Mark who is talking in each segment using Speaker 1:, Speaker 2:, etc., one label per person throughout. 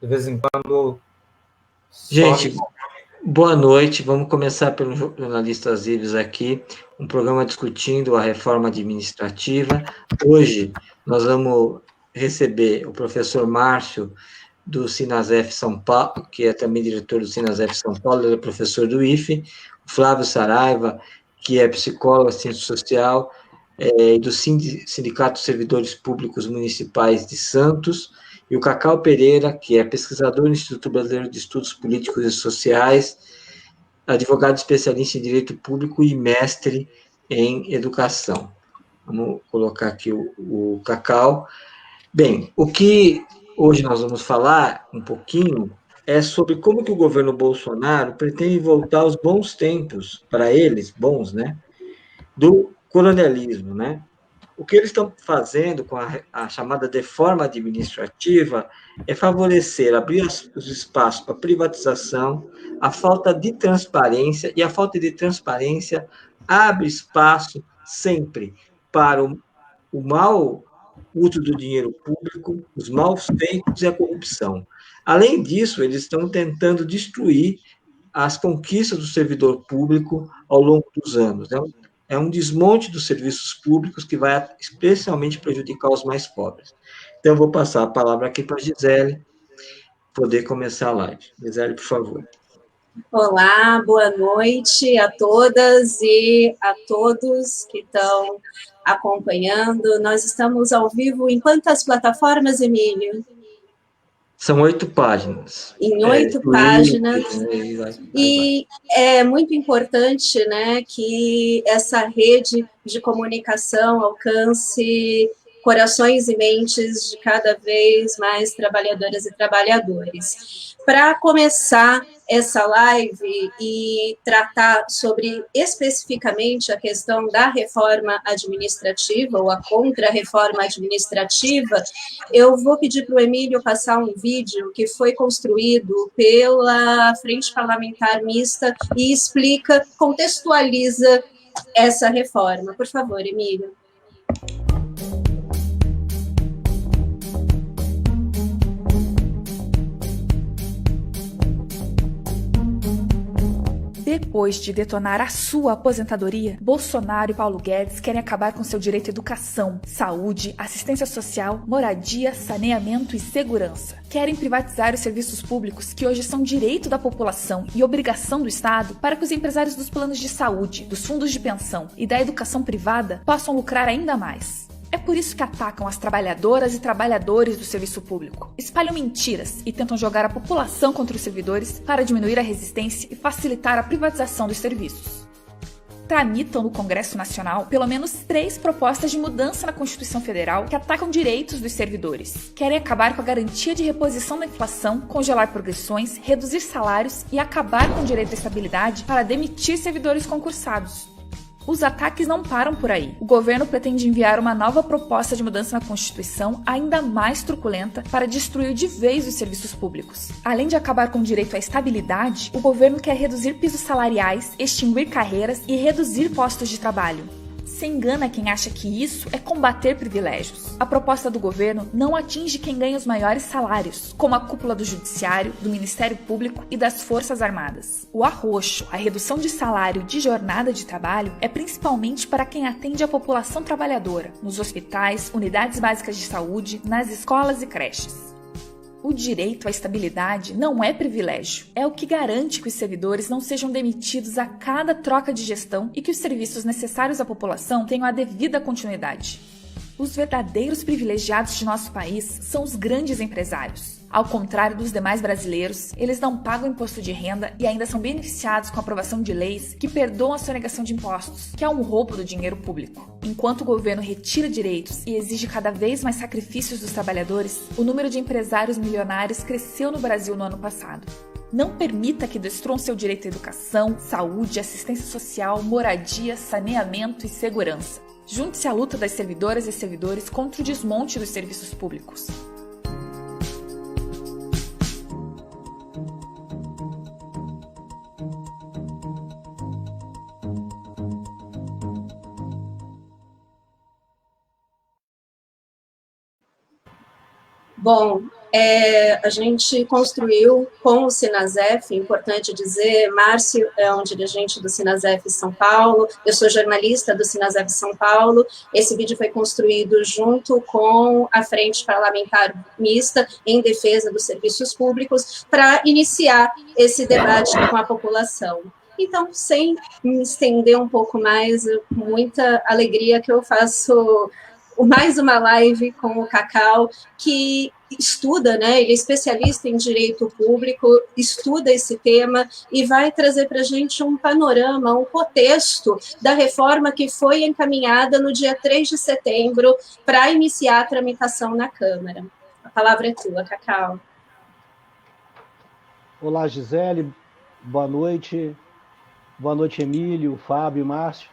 Speaker 1: De vez em quando,
Speaker 2: Gente, boa noite. Vamos começar pelo jornalista Ives aqui, um programa discutindo a reforma administrativa. Hoje nós vamos receber o professor Márcio, do Sinasef São Paulo, que é também diretor do Sinasef São Paulo, ele é professor do IFE, o Flávio Saraiva, que é psicólogo, assistente social, e do Sindicato dos Servidores Públicos Municipais de Santos, e o Cacau Pereira, que é pesquisador do Instituto Brasileiro de Estudos Políticos e Sociais, advogado especialista em direito público e mestre em educação. Vamos colocar aqui o Cacau. Bem, o que hoje nós vamos falar um pouquinho é sobre como que o governo Bolsonaro pretende voltar aos bons tempos, para eles, bons, né, do colonialismo, né? O que eles estão fazendo com a chamada reforma administrativa é favorecer, abrir os espaços para privatização, a falta de transparência, e a falta de transparência abre espaço sempre para o mau uso do dinheiro público, os maus feitos e a corrupção. Além disso, eles estão tentando destruir as conquistas do servidor público ao longo dos anos. É um desmonte dos serviços públicos que vai especialmente prejudicar os mais pobres. Então, eu vou passar a palavra aqui para a Gisele poder começar a live. Gisele, por favor.
Speaker 3: Olá, boa noite a todas e a todos que estão acompanhando. Nós estamos ao vivo em quantas plataformas, Emílio?
Speaker 2: São 8 páginas.
Speaker 3: Em 8 páginas. E é muito importante, né, que essa rede de comunicação alcance corações e mentes de cada vez mais trabalhadoras e trabalhadores. Para começar essa live e tratar sobre especificamente a questão da reforma administrativa ou a contra-reforma administrativa, eu vou pedir para o Emílio passar um vídeo que foi construído pela Frente Parlamentar Mista e explica, contextualiza essa reforma. Por favor, Emílio.
Speaker 4: Depois de detonar a sua aposentadoria, Bolsonaro e Paulo Guedes querem acabar com seu direito à educação, saúde, assistência social, moradia, saneamento e segurança. Querem privatizar os serviços públicos que hoje são direito da população e obrigação do Estado para que os empresários dos planos de saúde, dos fundos de pensão e da educação privada possam lucrar ainda mais. É por isso que atacam as trabalhadoras e trabalhadores do serviço público. Espalham mentiras e tentam jogar a população contra os servidores para diminuir a resistência e facilitar a privatização dos serviços. Tramitam no Congresso Nacional pelo menos 3 propostas de mudança na Constituição Federal que atacam direitos dos servidores. Querem acabar com a garantia de reposição da inflação, congelar progressões, reduzir salários e acabar com o direito à estabilidade para demitir servidores concursados. Os ataques não param por aí. O governo pretende enviar uma nova proposta de mudança na Constituição ainda mais truculenta para destruir de vez os serviços públicos. Além de acabar com o direito à estabilidade, o governo quer reduzir pisos salariais, extinguir carreiras e reduzir postos de trabalho. Se engana quem acha que isso é combater privilégios. A proposta do governo não atinge quem ganha os maiores salários, como a cúpula do Judiciário, do Ministério Público e das Forças Armadas. O arroxo, a redução de salário de jornada de trabalho, é principalmente para quem atende a população trabalhadora, nos hospitais, unidades básicas de saúde, nas escolas e creches. O direito à estabilidade não é privilégio, é o que garante que os servidores não sejam demitidos a cada troca de gestão e que os serviços necessários à população tenham a devida continuidade. Os verdadeiros privilegiados de nosso país são os grandes empresários. Ao contrário dos demais brasileiros, eles não pagam imposto de renda e ainda são beneficiados com a aprovação de leis que perdoam a sonegação de impostos, que é um roubo do dinheiro público. Enquanto o governo retira direitos e exige cada vez mais sacrifícios dos trabalhadores, o número de empresários milionários cresceu no Brasil no ano passado. Não permita que destruam seu direito à educação, saúde, assistência social, moradia, saneamento e segurança. Junte-se à luta das servidoras e servidores contra o desmonte dos serviços públicos.
Speaker 3: Bom, a gente construiu com o Sinasef, importante dizer, Márcio é um dirigente do Sinasef São Paulo, eu sou jornalista do Sinasef São Paulo, esse vídeo foi construído junto com a Frente Parlamentar Mista em defesa dos serviços públicos para iniciar esse debate com a população. Então, sem me estender um pouco mais, com muita alegria que eu faço mais uma live com o Cacau, que estuda, né, ele é especialista em direito público, estuda esse tema e vai trazer para a gente um panorama, um contexto da reforma que foi encaminhada no dia 3 de setembro para iniciar a tramitação na Câmara. A palavra é tua, Cacau.
Speaker 1: Olá, Gisele, boa noite. Boa noite, Emílio, Fábio, Márcio,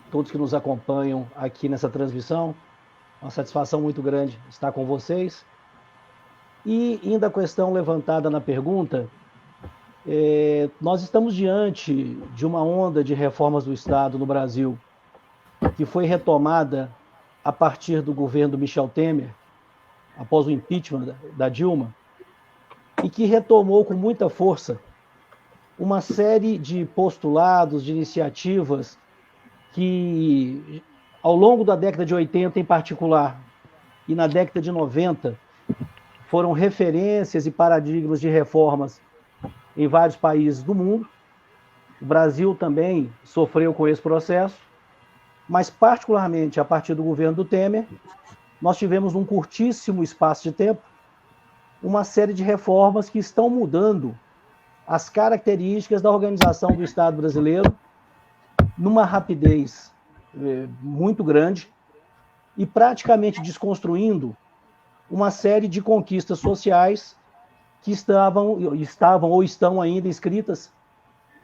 Speaker 1: todos que nos acompanham aqui nessa transmissão. Uma satisfação muito grande estar com vocês. E, indo à questão levantada na pergunta, nós estamos diante de uma onda de reformas do Estado no Brasil, que foi retomada a partir do governo do Michel Temer, após o impeachment da Dilma, e que retomou com muita força uma série de postulados, de iniciativas que, ao longo da década de 80 em particular, e na década de 90, foram referências e paradigmas de reformas em vários países do mundo. O Brasil também sofreu com esse processo, mas particularmente a partir do governo do Temer, nós tivemos num curtíssimo espaço de tempo uma série de reformas que estão mudando as características da organização do Estado brasileiro numa rapidez muito grande e praticamente desconstruindo uma série de conquistas sociais que estavam ou estão ainda inscritas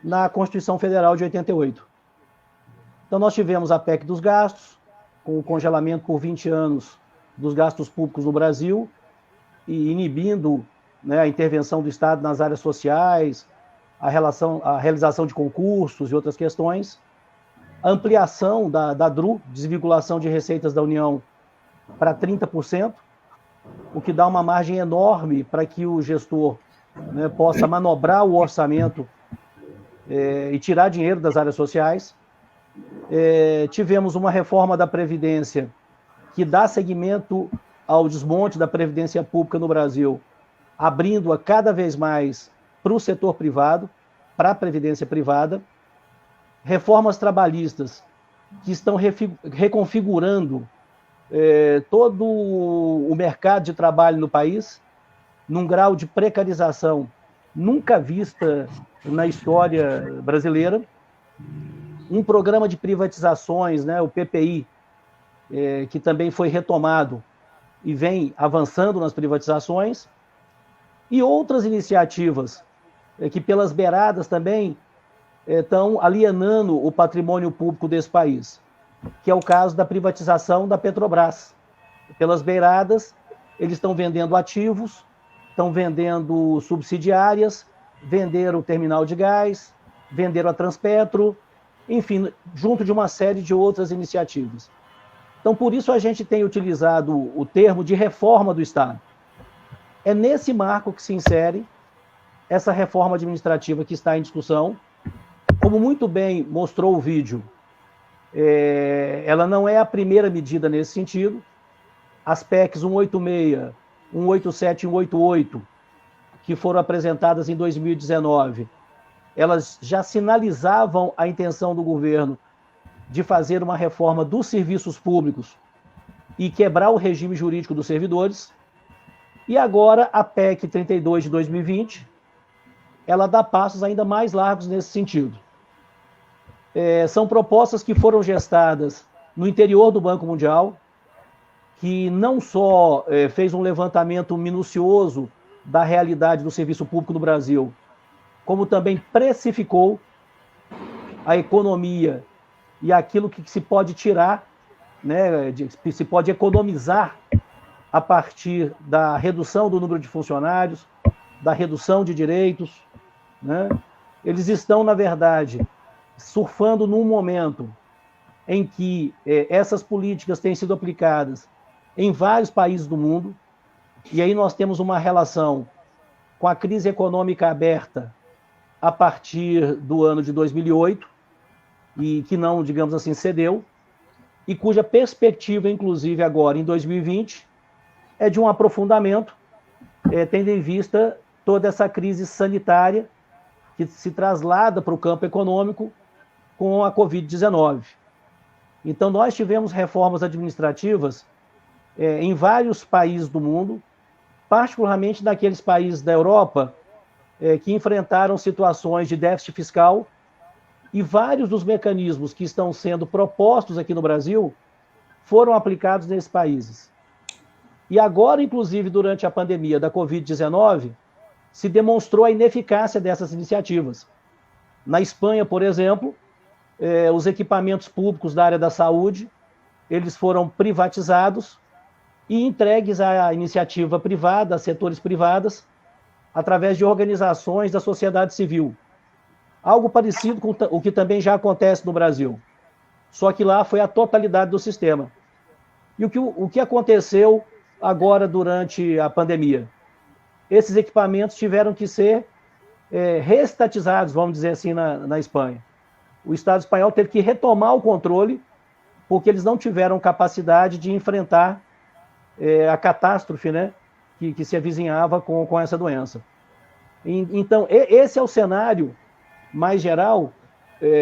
Speaker 1: na Constituição Federal de 88. Então nós tivemos a PEC dos gastos, com o congelamento por 20 anos dos gastos públicos no Brasil e inibindo, né, a intervenção do Estado nas áreas sociais, a realização de concursos e outras questões, a ampliação da DRU, desvinculação de receitas da União, para 30%, o que dá uma margem enorme para que o gestor, né, possa manobrar o orçamento e tirar dinheiro das áreas sociais. Tivemos uma reforma da Previdência que dá seguimento ao desmonte da Previdência Pública no Brasil, abrindo-a cada vez mais para o setor privado, para a previdência privada. Reformas trabalhistas que estão reconfigurando todo o mercado de trabalho no país, num grau de precarização nunca vista na história brasileira. Um programa de privatizações, né, o PPI, que também foi retomado e vem avançando nas privatizações, e outras iniciativas que pelas beiradas também estão alienando o patrimônio público desse país, que é o caso da privatização da Petrobras. Pelas beiradas, eles estão vendendo ativos, estão vendendo subsidiárias, venderam o terminal de gás, venderam a Transpetro, enfim, junto de uma série de outras iniciativas. Então, por isso a gente tem utilizado o termo de reforma do Estado. É nesse marco que se insere essa reforma administrativa que está em discussão. Como muito bem mostrou o vídeo, ela não é a primeira medida nesse sentido. As PECs 186, 187 e 188, que foram apresentadas em 2019, elas já sinalizavam a intenção do governo de fazer uma reforma dos serviços públicos e quebrar o regime jurídico dos servidores. E agora a PEC 32 de 2020, ela dá passos ainda mais largos nesse sentido. São propostas que foram gestadas no interior do Banco Mundial, que não só fez um levantamento minucioso da realidade do serviço público no Brasil, como também precificou a economia e aquilo que se pode tirar, né, se pode economizar a partir da redução do número de funcionários, da redução de direitos, né? Eles estão, na verdade, surfando num momento em que essas políticas têm sido aplicadas em vários países do mundo, E aí nós temos uma relação com a crise econômica aberta a partir do ano de 2008, e que não, digamos assim, cedeu, e cuja perspectiva, inclusive agora em 2020, é de um aprofundamento, tendo em vista toda essa crise sanitária que se traslada para o campo econômico com a Covid-19. Então, nós tivemos reformas administrativas em vários países do mundo, particularmente naqueles países da Europa que enfrentaram situações de déficit fiscal, e vários dos mecanismos que estão sendo propostos aqui no Brasil foram aplicados nesses países. E agora, inclusive, durante a pandemia da Covid-19, se demonstrou a ineficácia dessas iniciativas. Na Espanha, por exemplo, os equipamentos públicos da área da saúde, eles foram privatizados e entregues à iniciativa privada, a setores privados, através de organizações da sociedade civil. Algo parecido com o que também já acontece no Brasil. Só que lá foi a totalidade do sistema. E o que aconteceu agora durante a pandemia? Esses equipamentos tiveram que ser reestatizados, vamos dizer assim, na Espanha. O Estado espanhol teve que retomar o controle, porque eles não tiveram capacidade de enfrentar a catástrofe, né, que se avizinhava com essa doença. Então, esse é o cenário mais geral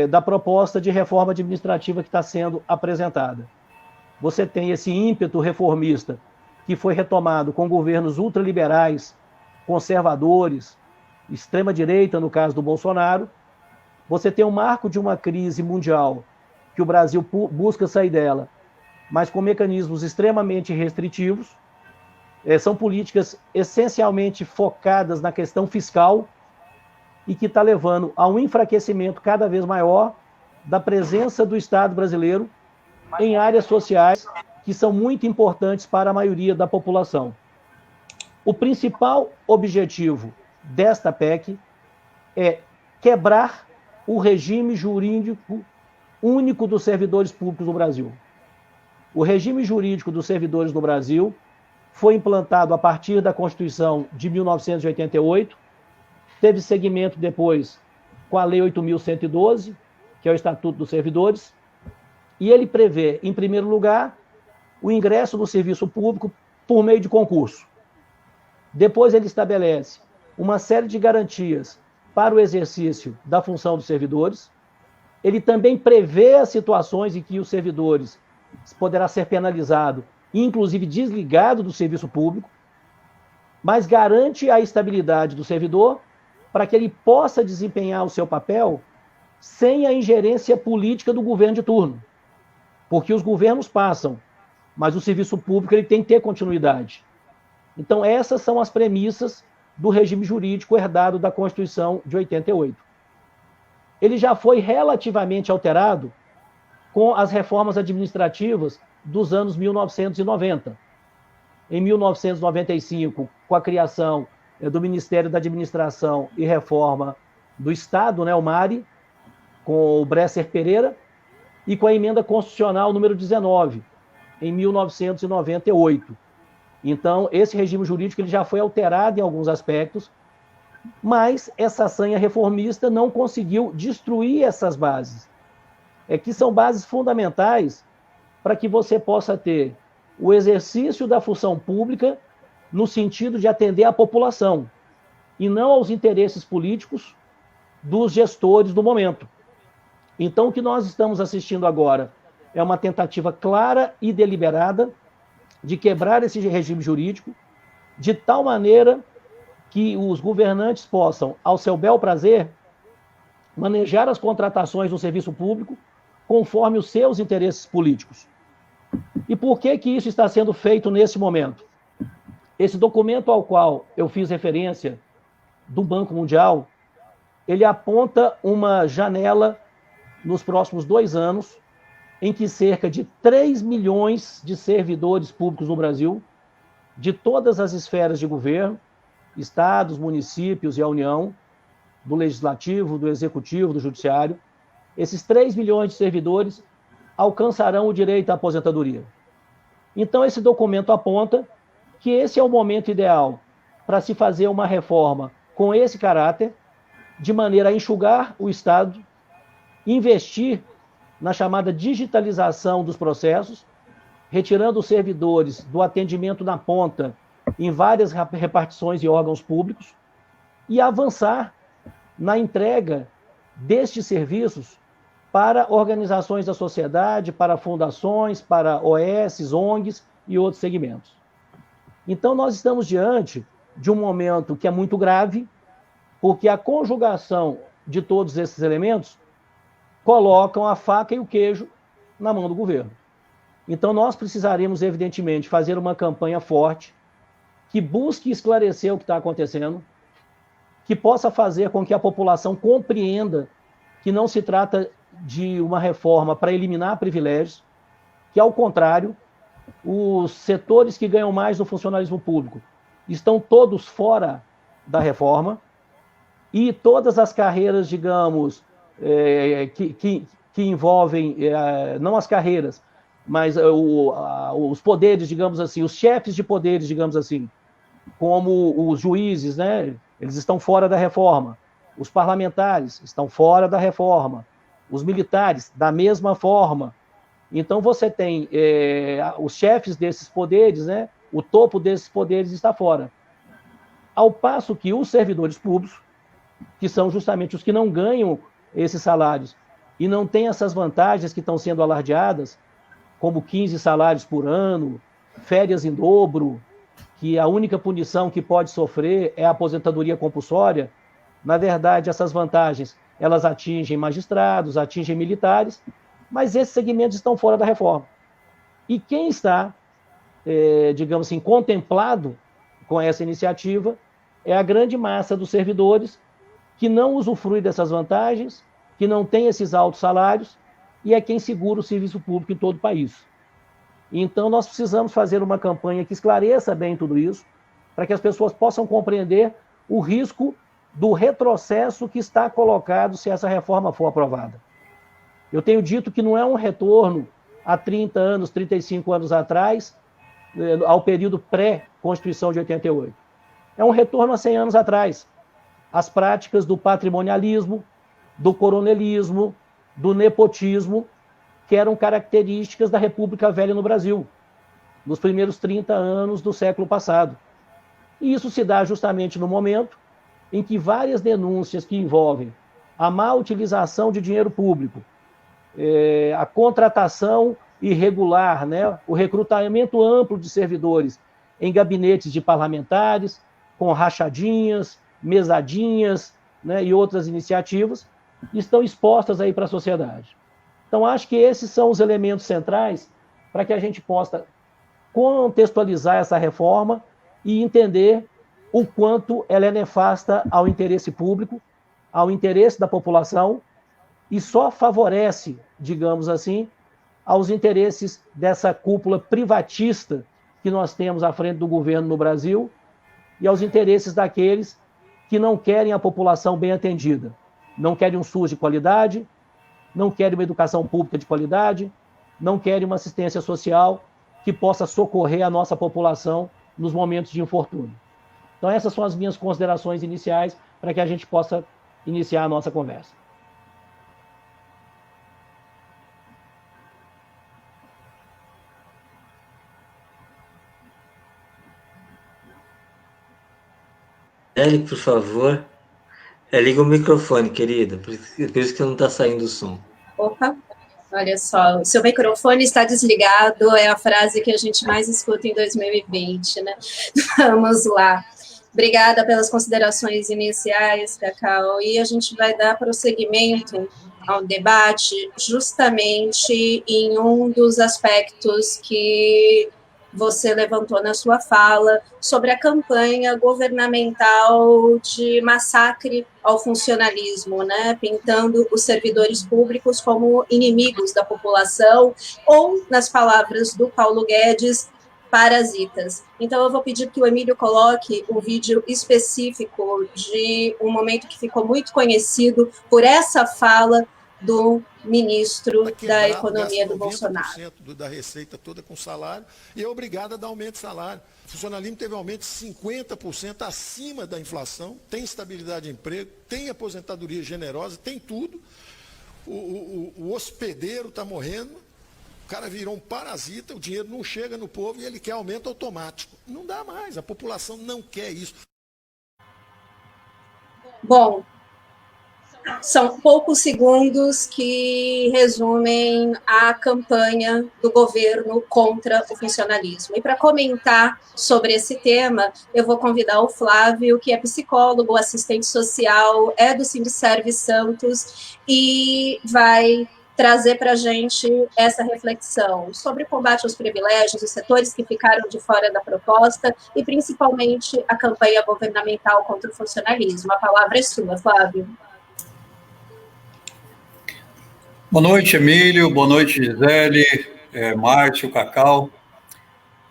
Speaker 1: da proposta de reforma administrativa que está sendo apresentada. Você tem esse ímpeto reformista que foi retomado com governos ultraliberais, conservadores, extrema-direita, no caso do Bolsonaro. Você tem o marco de uma crise mundial que o Brasil busca sair dela, mas com mecanismos extremamente restritivos. São políticas essencialmente focadas na questão fiscal e que está levando a um enfraquecimento cada vez maior da presença do Estado brasileiro em áreas sociais que são muito importantes para a maioria da população. O principal objetivo desta PEC é quebrar o regime jurídico único dos servidores públicos no Brasil. O regime jurídico dos servidores no Brasil foi implantado a partir da Constituição de 1988, teve seguimento depois com a Lei 8.112, que é o Estatuto dos Servidores, e ele prevê, em primeiro lugar, o ingresso no serviço público por meio de concurso. Depois ele estabelece uma série de garantias para o exercício da função dos servidores. Ele também prevê as situações em que os servidores poderá ser penalizado, inclusive desligado do serviço público, mas garante a estabilidade do servidor para que ele possa desempenhar o seu papel sem a ingerência política do governo de turno. Porque os governos passam, mas o serviço público ele tem que ter continuidade. Então, essas são as premissas do regime jurídico herdado da Constituição de 88. Ele já foi relativamente alterado com as reformas administrativas dos anos 1990. Em 1995, com a criação do Ministério da Administração e Reforma do Estado, né, o MARI, com o Bresser Pereira, e com a Emenda Constitucional número 19, em 1998. Então, esse regime jurídico ele já foi alterado em alguns aspectos, mas essa sanha reformista não conseguiu destruir essas bases, que são bases fundamentais para que você possa ter o exercício da função pública no sentido de atender a população, e não aos interesses políticos dos gestores do momento. Então, o que nós estamos assistindo agora é uma tentativa clara e deliberada de quebrar esse regime jurídico, de tal maneira que os governantes possam, ao seu bel prazer, manejar as contratações do serviço público conforme os seus interesses políticos. E por que que isso está sendo feito nesse momento? Esse documento ao qual eu fiz referência do Banco Mundial, ele aponta uma janela nos próximos 2 anos em que cerca de 3 milhões de servidores públicos no Brasil, de todas as esferas de governo, estados, municípios e a União, do Legislativo, do Executivo, do Judiciário, esses 3 milhões de servidores alcançarão o direito à aposentadoria. Então, esse documento aponta que esse é o momento ideal para se fazer uma reforma com esse caráter, de maneira a enxugar o Estado, investir na chamada digitalização dos processos, retirando os servidores do atendimento na ponta em várias repartições e órgãos públicos, e avançar na entrega destes serviços para organizações da sociedade, para fundações, para OS, ONGs e outros segmentos. Então, nós estamos diante de um momento que é muito grave, porque a conjugação de todos esses elementos colocam a faca e o queijo na mão do governo. Então, nós precisaremos, evidentemente, fazer uma campanha forte que busque esclarecer o que está acontecendo, que possa fazer com que a população compreenda que não se trata de uma reforma para eliminar privilégios, que, ao contrário, os setores que ganham mais no funcionalismo público estão todos fora da reforma, e todas as carreiras, digamos, que envolvem, não as carreiras, mas os poderes, digamos assim, os chefes de poderes, digamos assim, como os juízes, né, eles estão fora da reforma, os parlamentares estão fora da reforma, os militares, da mesma forma. Então, você tem os chefes desses poderes, né, o topo desses poderes está fora. Ao passo que os servidores públicos, que são justamente os que não ganham esses salários e não têm essas vantagens que estão sendo alardeadas, como 15 salários por ano, férias em dobro, que a única punição que pode sofrer é a aposentadoria compulsória. Na verdade, essas vantagens, elas atingem magistrados, atingem militares, mas esses segmentos estão fora da reforma. E quem está, digamos assim, contemplado com essa iniciativa é a grande massa dos servidores que não usufrui dessas vantagens, que não tem esses altos salários, e é quem segura o serviço público em todo o país. Então, nós precisamos fazer uma campanha que esclareça bem tudo isso, para que as pessoas possam compreender o risco do retrocesso que está colocado se essa reforma for aprovada. Eu tenho dito que não é um retorno a 30 anos, 35 anos atrás, ao período pré-Constituição de 88. É um retorno a 100 anos atrás. As práticas do patrimonialismo, do coronelismo, do nepotismo, que eram características da República Velha no Brasil, nos primeiros 30 anos do século passado. E isso se dá justamente no momento em que várias denúncias que envolvem a má utilização de dinheiro público, a contratação irregular, né, o recrutamento amplo de servidores em gabinetes de parlamentares, com rachadinhas, mesadinhas, né, e outras iniciativas, estão expostas aí para a sociedade. Então, acho que esses são os elementos centrais para que a gente possa contextualizar essa reforma e entender o quanto ela é nefasta ao interesse público, ao interesse da população, e só favorece, digamos assim, aos interesses dessa cúpula privatista que nós temos à frente do governo no Brasil e aos interesses daqueles que não querem a população bem atendida, não querem um SUS de qualidade, não querem uma educação pública de qualidade, não querem uma assistência social que possa socorrer a nossa população nos momentos de infortúnio. Então, essas são as minhas considerações iniciais para que a gente possa iniciar a nossa conversa.
Speaker 2: Eli, por favor, liga o microfone, querida, por isso que não está saindo o som.
Speaker 3: Opa, olha só, seu microfone está desligado, é a frase que a gente mais escuta em 2020, né? Vamos lá. Obrigada pelas considerações iniciais, Cacau, e a gente vai dar prosseguimento ao debate justamente em um dos aspectos que você levantou na sua fala sobre a campanha governamental de massacre ao funcionalismo, né? Pintando os servidores públicos como inimigos da população ou, nas palavras do Paulo Guedes, parasitas. Então, eu vou pedir que o Emílio coloque o vídeo específico de um momento que ficou muito conhecido por essa fala do ministro da Economia do Bolsonaro.
Speaker 5: 90% da receita toda com salário e é obrigado a dar aumento de salário. O funcionalismo teve aumento de 50% acima da inflação, tem estabilidade de emprego, tem aposentadoria generosa, tem tudo. O hospedeiro está morrendo, o cara virou um parasita, o dinheiro não chega no povo e ele quer aumento automático. Não dá mais, a população não quer isso.
Speaker 3: Bom, são poucos segundos que resumem a campanha do governo contra o funcionalismo. E para comentar sobre esse tema, eu vou convidar o Flávio, que é psicólogo, assistente social, é do Sindserve Santos, e vai trazer para a gente essa reflexão sobre o combate aos privilégios, os setores que ficaram de fora da proposta e, principalmente, a campanha governamental contra o funcionalismo. A palavra é sua, Flávio.
Speaker 6: Boa noite, Emílio. Boa noite, Gisele, Márcio, Cacau.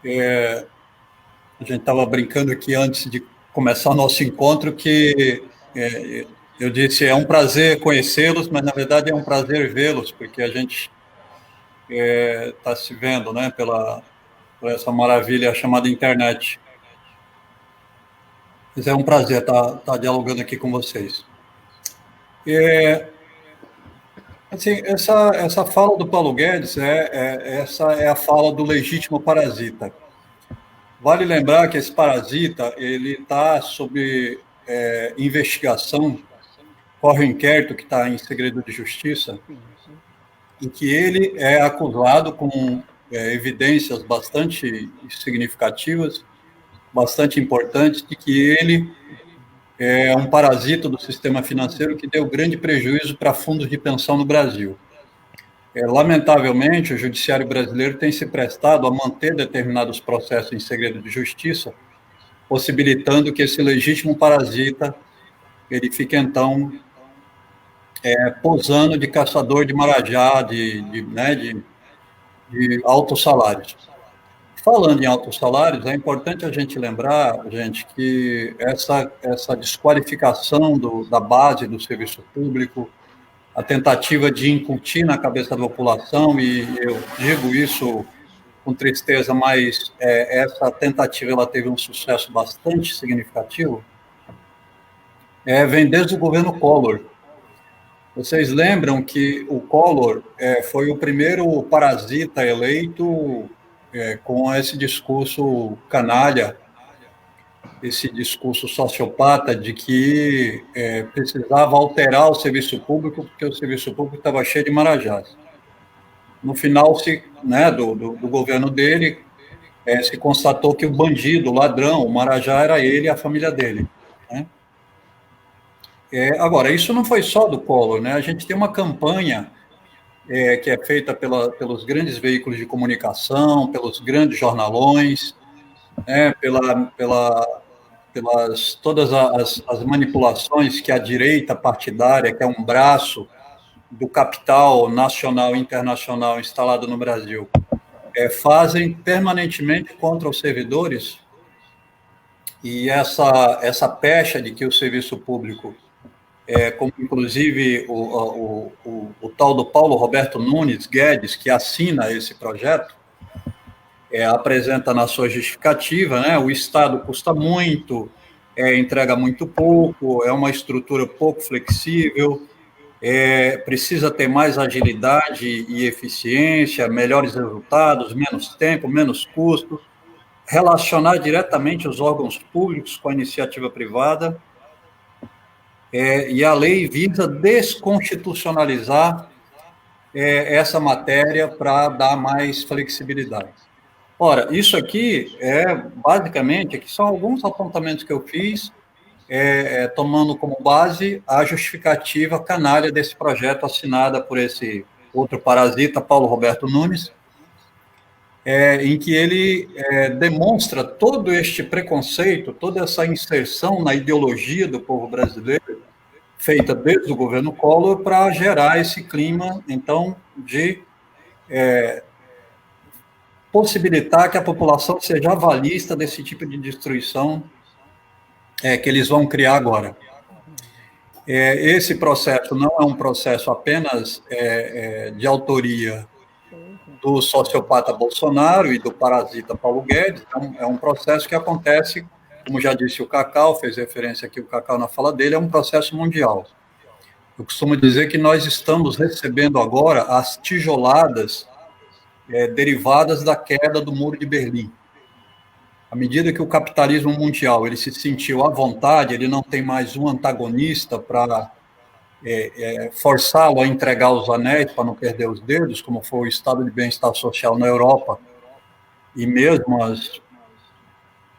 Speaker 6: A gente estava brincando aqui antes de começar o nosso encontro que eu disse, é um prazer conhecê-los, mas, na verdade, é um prazer vê-los, porque a gente está se vendo, né, por essa maravilha chamada internet. Mas é um prazer estar dialogando aqui com vocês. Assim, essa fala do Paulo Guedes, essa é a fala do legítimo parasita. Vale lembrar que esse parasita, ele está sob investigação, corre um inquérito que está em segredo de justiça, em que ele é acusado com evidências bastante significativas, bastante importantes, de que ele é um parasita do sistema financeiro que deu grande prejuízo para fundos de pensão no Brasil. Lamentavelmente, o judiciário brasileiro tem se prestado a manter determinados processos em segredo de justiça, possibilitando que esse legítimo parasita ele fique, então, posando de caçador de marajá, de altos salários. Falando em altos salários, é importante a gente lembrar, gente, que essa desqualificação da base do serviço público, a tentativa de incutir na cabeça da população, e eu digo isso com tristeza, mas essa tentativa ela teve um sucesso bastante significativo, vem desde o governo Collor. Vocês lembram que o Collor foi o primeiro parasita eleito com esse discurso canalha, esse discurso sociopata de que precisava alterar o serviço público, porque o serviço público estava cheio de marajás. No final do governo dele, se constatou que o bandido, o ladrão, o marajá era ele e a família dele, né? Agora, isso não foi só do Collor, né? A gente tem uma campanha que é feita pelos grandes veículos de comunicação, pelos grandes jornalões, pelas todas as manipulações que a direita partidária, que é um braço do capital nacional e internacional instalado no Brasil, fazem permanentemente contra os servidores, e essa pecha de que o serviço público, como inclusive o tal do Paulo Roberto Nunes Guedes, que assina esse projeto, apresenta na sua justificativa, né, o Estado custa muito, entrega muito pouco, é uma estrutura pouco flexível, precisa ter mais agilidade e eficiência, melhores resultados, menos tempo, menos custo, relacionar diretamente os órgãos públicos com a iniciativa privada, e a lei visa desconstitucionalizar essa matéria para dar mais flexibilidade. Ora, isso aqui basicamente, aqui são alguns apontamentos que eu fiz, tomando como base a justificativa canalha desse projeto assinada por esse outro parasita, Paulo Roberto Nunes, em que ele demonstra todo este preconceito, toda essa inserção na ideologia do povo brasileiro, feita desde o governo Collor, para gerar esse clima, então, de possibilitar que a população seja avalista desse tipo de destruição que eles vão criar agora. Esse processo não é um processo apenas de autoria do sociopata Bolsonaro e do parasita Paulo Guedes, é um processo que acontece, como já disse o Cacau, fez referência aqui o Cacau na fala dele, é um processo mundial. Eu costumo dizer que nós estamos recebendo agora as tijoladas derivadas da queda do Muro de Berlim. À medida que o capitalismo mundial ele se sentiu à vontade, ele não tem mais um antagonista para forçá-lo a entregar os anéis para não perder os dedos, como foi o estado de bem-estar social na Europa, e mesmo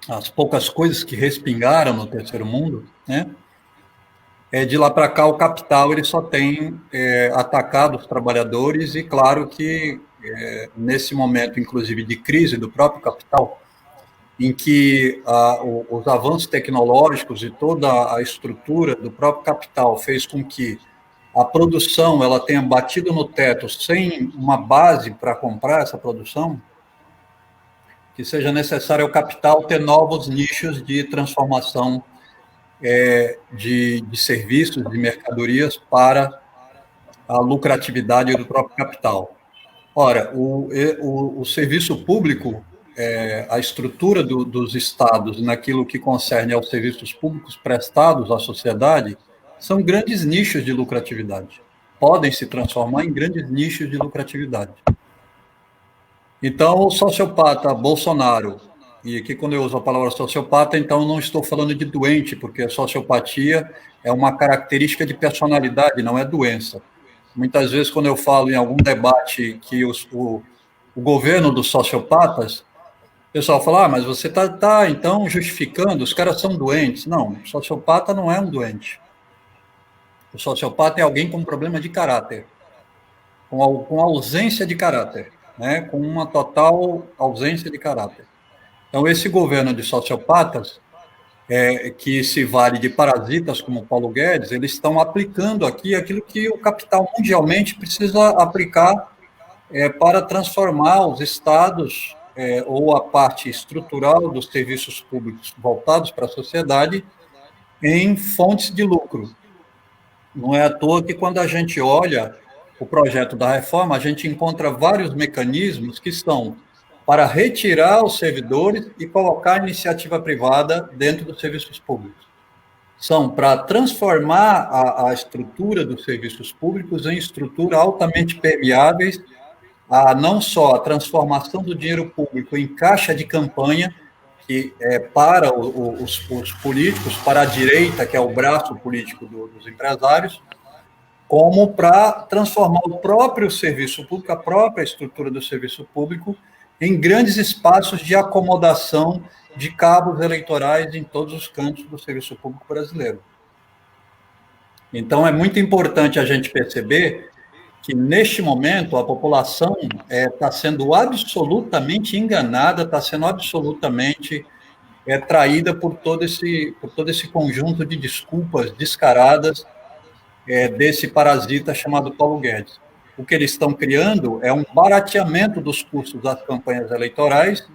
Speaker 6: as poucas coisas que respingaram no terceiro mundo, né? De lá para cá, o capital ele só tem atacado os trabalhadores, e claro que nesse momento, inclusive, de crise do próprio capital, em que os avanços tecnológicos e toda a estrutura do próprio capital fez com que a produção ela tenha batido no teto sem uma base para comprar essa produção, que seja necessário ao capital ter novos nichos de transformação de serviços, de mercadorias para a lucratividade do próprio capital. Ora, o serviço público, a estrutura dos estados naquilo que concerne aos serviços públicos prestados à sociedade, são grandes nichos de lucratividade. Podem se transformar em grandes nichos de lucratividade. Então, o sociopata Bolsonaro, e aqui quando eu uso a palavra sociopata, então não estou falando de doente, porque a sociopatia é uma característica de personalidade, não é doença. Muitas vezes, quando eu falo em algum debate que o governo dos sociopatas, o pessoal fala, mas você está então justificando, os caras são doentes. Não, o sociopata não é um doente. O sociopata é alguém com problema de caráter, com ausência de caráter, né? Com uma total ausência de caráter. Então, esse governo de sociopatas, que se vale de parasitas como Paulo Guedes, eles estão aplicando aqui aquilo que o capital mundialmente precisa aplicar para transformar os estados ou a parte estrutural dos serviços públicos voltados para a sociedade em fontes de lucro. Não é à toa que quando a gente olha o projeto da reforma, a gente encontra vários mecanismos que são para retirar os servidores e colocar a iniciativa privada dentro dos serviços públicos. São para transformar a estrutura dos serviços públicos em estrutura altamente permeáveis a não só a transformação do dinheiro público em caixa de campanha, que para os políticos, para a direita, que é o braço político dos empresários, como para transformar o próprio serviço público, a própria estrutura do serviço público, em grandes espaços de acomodação de cabos eleitorais em todos os cantos do serviço público brasileiro. Então, é muito importante a gente perceber que, neste momento, a população está sendo absolutamente enganada, está sendo absolutamente traída por todo esse conjunto de desculpas descaradas desse parasita chamado Paulo Guedes. O que eles estão criando é um barateamento dos custos das campanhas eleitorais,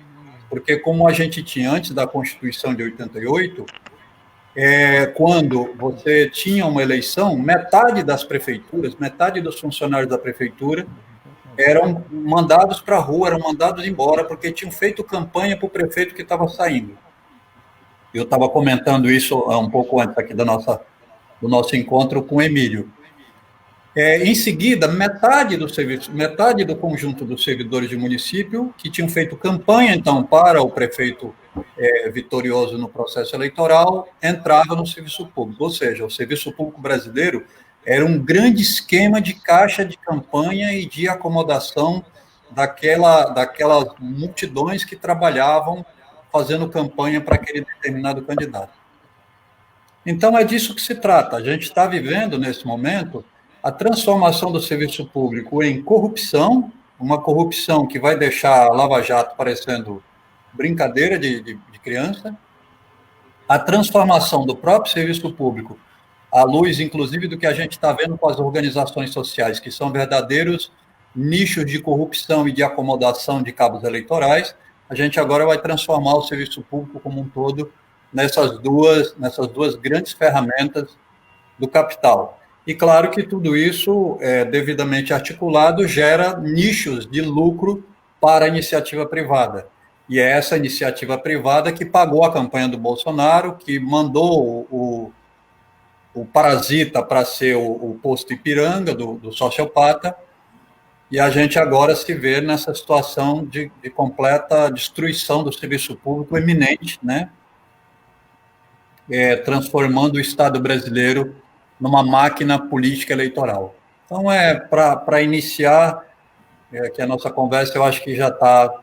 Speaker 6: porque como a gente tinha antes da Constituição de 88, quando você tinha uma eleição, metade das prefeituras, metade dos funcionários da prefeitura eram mandados para a rua, eram mandados embora, porque tinham feito campanha para o prefeito que estava saindo. Eu estava comentando isso um pouco antes aqui do nosso encontro com o Emílio. Em seguida, metade do conjunto dos servidores de município que tinham feito campanha, então, para o prefeito vitorioso no processo eleitoral, entrava no serviço público. Ou seja, o serviço público brasileiro era um grande esquema de caixa de campanha e de acomodação daquelas multidões que trabalhavam fazendo campanha para aquele determinado candidato. Então, é disso que se trata. A gente está vivendo, nesse momento, a transformação do serviço público em corrupção, uma corrupção que vai deixar a Lava Jato parecendo brincadeira de criança, a transformação do próprio serviço público, à luz, inclusive, do que a gente está vendo com as organizações sociais, que são verdadeiros nichos de corrupção e de acomodação de cabos eleitorais. A gente agora vai transformar o serviço público como um todo nessas duas grandes ferramentas do capital. E claro que tudo isso, devidamente articulado, gera nichos de lucro para a iniciativa privada. E é essa iniciativa privada que pagou a campanha do Bolsonaro, que mandou o parasita para ser o posto Ipiranga do sociopata, e a gente agora se vê nessa situação de completa destruição do serviço público iminente, né? Transformando o Estado brasileiro numa máquina política eleitoral. Então, para iniciar que a nossa conversa, eu acho que já está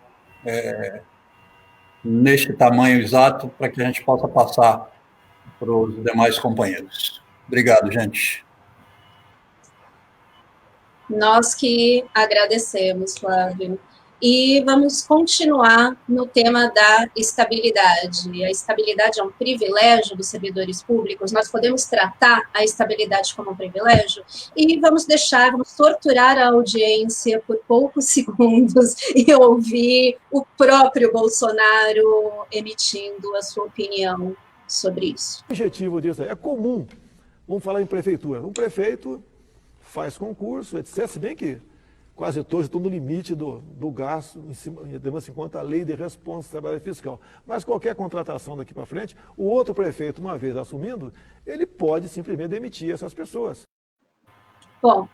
Speaker 6: neste tamanho exato para que a gente possa passar para os demais companheiros. Obrigado, gente.
Speaker 3: Nós que agradecemos, Flávio. E vamos continuar no tema da estabilidade. A estabilidade é um privilégio dos servidores públicos, nós podemos tratar a estabilidade como um privilégio e vamos torturar a audiência por poucos segundos e ouvir o próprio Bolsonaro emitindo a sua opinião sobre isso.
Speaker 7: O objetivo disso é comum. Vamos falar em prefeitura. Um prefeito faz concurso, etc. Se bem que quase todos estão no limite do gasto, levando-se em conta a lei de responsabilidade fiscal. Mas qualquer contratação daqui para frente, o outro prefeito, uma vez assumindo, ele pode simplesmente demitir essas pessoas.
Speaker 3: Bom,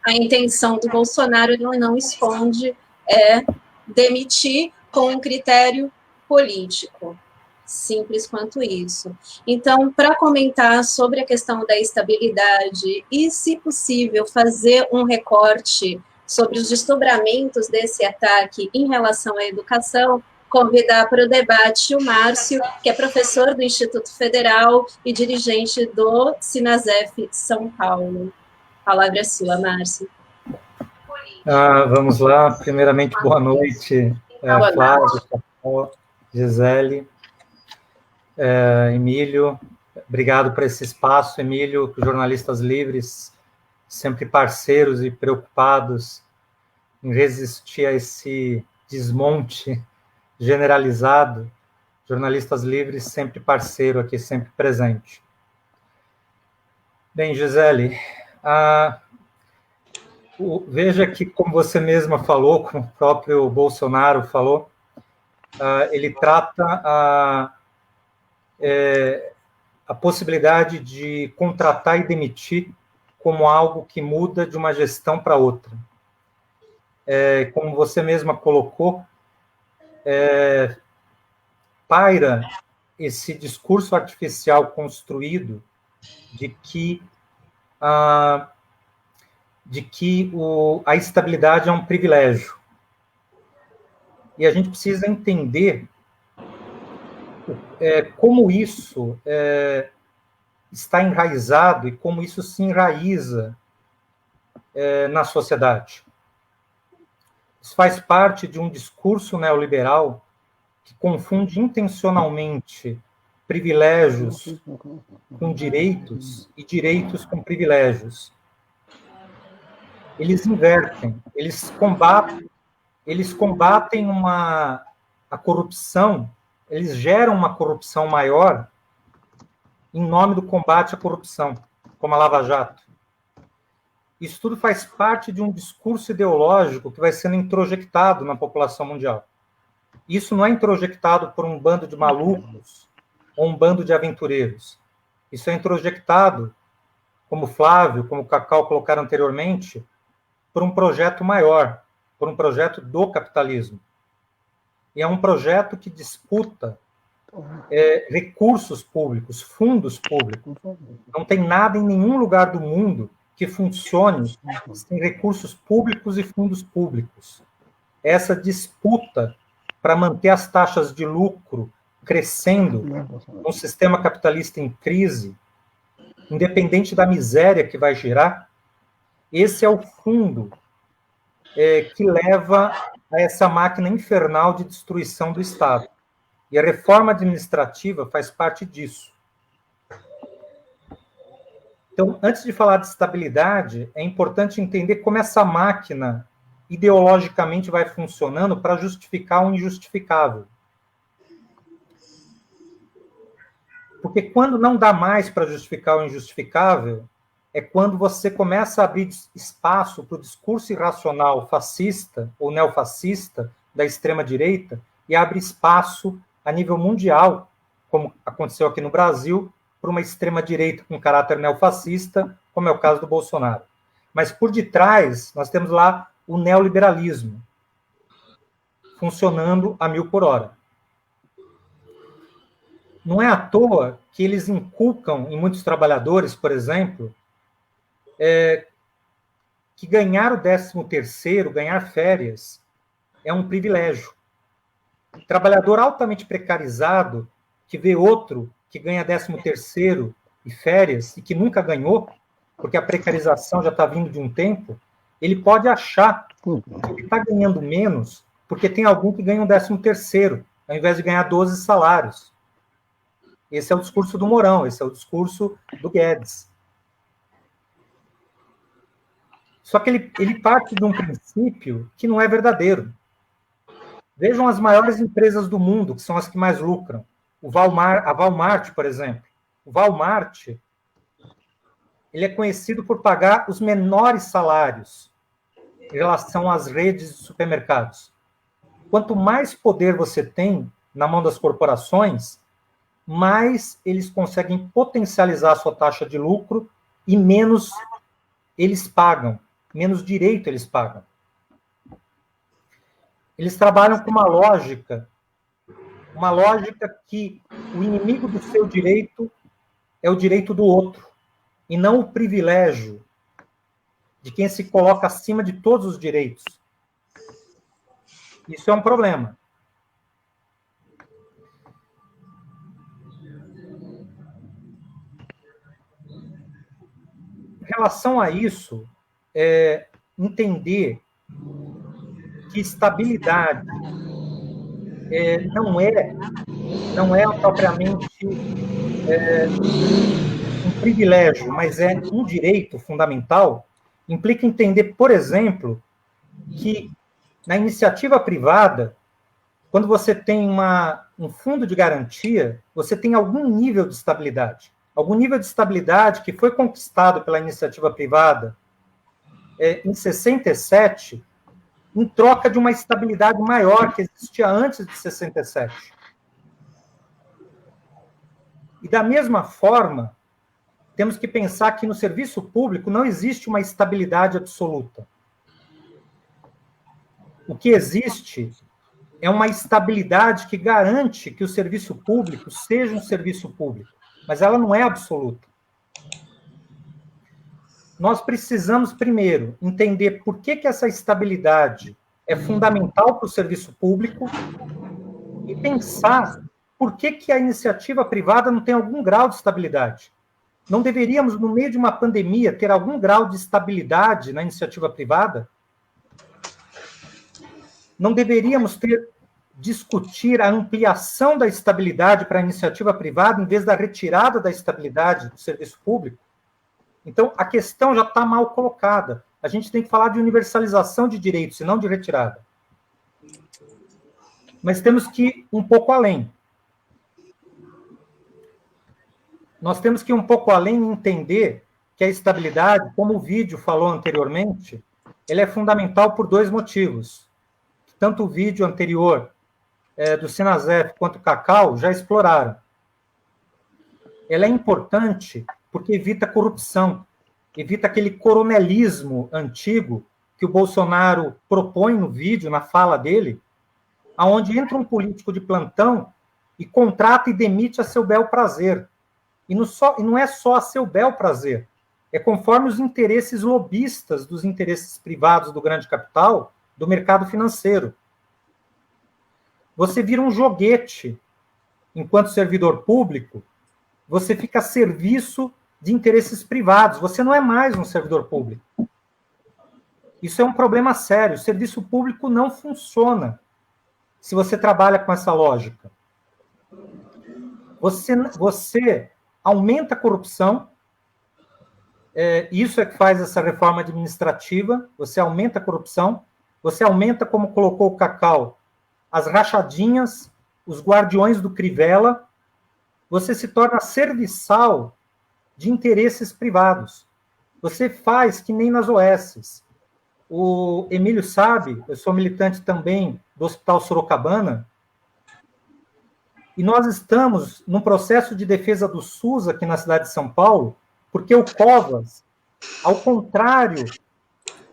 Speaker 3: a intenção do Bolsonaro, ele não esconde, é demitir com um critério político. Simples quanto isso. Então, para comentar sobre a questão da estabilidade e, se possível, fazer um recorte sobre os desdobramentos desse ataque em relação à educação, convidar para o debate o Márcio, que é professor do Instituto Federal e dirigente do Sinasef São Paulo. A palavra é sua, Márcio.
Speaker 8: Vamos lá. Primeiramente, boa noite, Flávio, Gisele. Emílio, obrigado por esse espaço, Emílio, jornalistas livres, sempre parceiros e preocupados em resistir a esse desmonte generalizado, jornalistas livres sempre parceiro aqui, sempre presente. Bem, Gisele, veja que, como você mesma falou, como o próprio Bolsonaro falou, ele trata a possibilidade de contratar e demitir como algo que muda de uma gestão para outra. Como você mesma colocou, paira esse discurso artificial construído de que a estabilidade é um privilégio. E a gente precisa entender como isso está enraizado e como isso se enraiza na sociedade. Isso faz parte de um discurso neoliberal que confunde intencionalmente privilégios com direitos e direitos com privilégios. Eles invertem, eles combatem a corrupção. Eles geram uma corrupção maior em nome do combate à corrupção, como a Lava Jato. Isso tudo faz parte de um discurso ideológico que vai sendo introjectado na população mundial. Isso não é introjectado por um bando de malucos ou um bando de aventureiros. Isso é introjectado, como o Flávio, como o Cacau colocaram anteriormente, por um projeto maior, por um projeto do capitalismo. E é um projeto que disputa recursos públicos, fundos públicos. Não tem nada em nenhum lugar do mundo que funcione sem recursos públicos e fundos públicos. Essa disputa para manter as taxas de lucro crescendo num sistema capitalista em crise, independente da miséria que vai gerar, esse é o fundo que leva a essa máquina infernal de destruição do Estado. E a reforma administrativa faz parte disso. Então, antes de falar de estabilidade, é importante entender como essa máquina ideologicamente vai funcionando para justificar o injustificável. Porque quando não dá mais para justificar o injustificável, é quando você começa a abrir espaço para o discurso irracional fascista ou neofascista da extrema-direita e abre espaço a nível mundial, como aconteceu aqui no Brasil, para uma extrema-direita com caráter neofascista, como é o caso do Bolsonaro. Mas por detrás, nós temos lá o neoliberalismo, funcionando a 1000 por hora. Não é à toa que eles inculcam em muitos trabalhadores, por exemplo, que ganhar o 13º, ganhar férias, é um privilégio. O trabalhador altamente precarizado, que vê outro que ganha 13º e férias, e que nunca ganhou, porque a precarização já está vindo de um tempo, ele pode achar que ele está ganhando menos porque tem alguém que ganha um 13º, ao invés de ganhar 12 salários. Esse é o discurso do Mourão, esse é o discurso do Guedes. Só que ele parte de um princípio que não é verdadeiro. Vejam as maiores empresas do mundo, que são as que mais lucram. A Walmart, por exemplo. O Walmart, ele é conhecido por pagar os menores salários em relação às redes de supermercados. Quanto mais poder você tem na mão das corporações, mais eles conseguem potencializar a sua taxa de lucro e menos eles pagam, menos direito eles pagam. Eles trabalham com uma lógica que o inimigo do seu direito é o direito do outro, e não o privilégio de quem se coloca acima de todos os direitos. Isso é um problema. Em relação a isso, entender que estabilidade não é propriamente um privilégio, mas é um direito fundamental, implica entender, por exemplo, que na iniciativa privada, quando você tem um fundo de garantia, você tem algum nível de estabilidade. Algum nível de estabilidade que foi conquistado pela iniciativa privada em 67, em troca de uma estabilidade maior que existia antes de 67. E da mesma forma, temos que pensar que no serviço público não existe uma estabilidade absoluta. O que existe é uma estabilidade que garante que o serviço público seja um serviço público, mas ela não é absoluta. Nós precisamos, primeiro, entender por que essa estabilidade é fundamental para o serviço público e pensar por que a iniciativa privada não tem algum grau de estabilidade. Não deveríamos, no meio de uma pandemia, ter algum grau de estabilidade na iniciativa privada? Não deveríamos discutir a ampliação da estabilidade para a iniciativa privada em vez da retirada da estabilidade do serviço público? Então, a questão já está mal colocada. A gente tem que falar de universalização de direitos e não de retirada. Mas temos que ir um pouco além. Nós temos que ir um pouco além e entender que a estabilidade, como o vídeo falou anteriormente, ela é fundamental por 2 motivos. Tanto o vídeo anterior do Sinazef quanto o Cacau já exploraram. Ela é importante porque evita corrupção, evita aquele coronelismo antigo que o Bolsonaro propõe no vídeo, na fala dele, aonde entra um político de plantão e contrata e demite a seu bel prazer. E não é só a seu bel prazer, é conforme os interesses lobistas dos interesses privados do grande capital, do mercado financeiro. Você vira um joguete enquanto servidor público, você fica a serviço de interesses privados, você não é mais um servidor público. Isso é um problema sério. O serviço público não funciona se você trabalha com essa lógica. Você aumenta a corrupção, isso é que faz essa reforma administrativa, você aumenta a corrupção, você aumenta, como colocou o Cacau, as rachadinhas, os guardiões do Crivella, você se torna serviçal de interesses privados. Você faz que nem nas OSs. O Emílio sabe, eu sou militante também do Hospital Sorocabana, e nós estamos num processo de defesa do SUS aqui na cidade de São Paulo, porque o Covas, ao contrário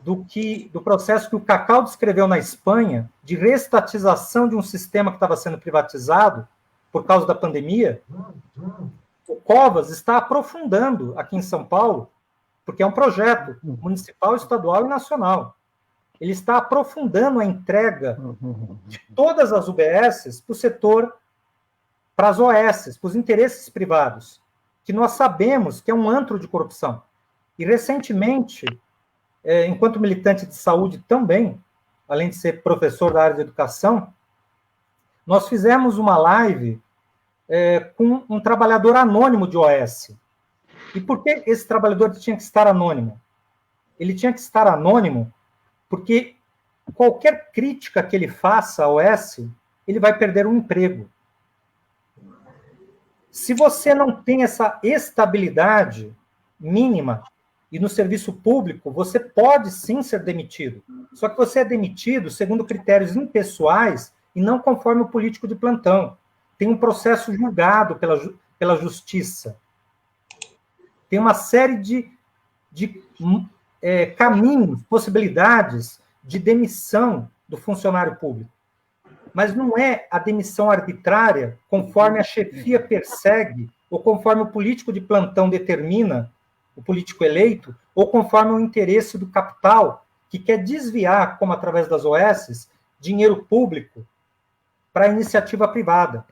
Speaker 8: do processo que o Cacau descreveu na Espanha, de reestatização de um sistema que estava sendo privatizado por causa da pandemia, o Covas está aprofundando aqui em São Paulo, porque é um projeto municipal, estadual e nacional. Ele está aprofundando a entrega de todas as UBSs para o setor, para as OSs, para os interesses privados, que nós sabemos que é um antro de corrupção. E, recentemente, enquanto militante de saúde também, além de ser professor da área de educação, nós fizemos uma live com um trabalhador anônimo de OS. E por que esse trabalhador tinha que estar anônimo? Ele tinha que estar anônimo porque qualquer crítica que ele faça à OS, ele vai perder um emprego. Se você não tem essa estabilidade mínima, e no serviço público, você pode sim ser demitido. Só que você é demitido segundo critérios impessoais e não conforme o político de plantão. Tem um processo julgado pela justiça. Tem uma série de caminhos, possibilidades de demissão do funcionário público. Mas não é a demissão arbitrária, conforme a chefia persegue, ou conforme o político de plantão determina, o político eleito, ou conforme o interesse do capital, que quer desviar, como através das OSs, dinheiro público para a iniciativa privada.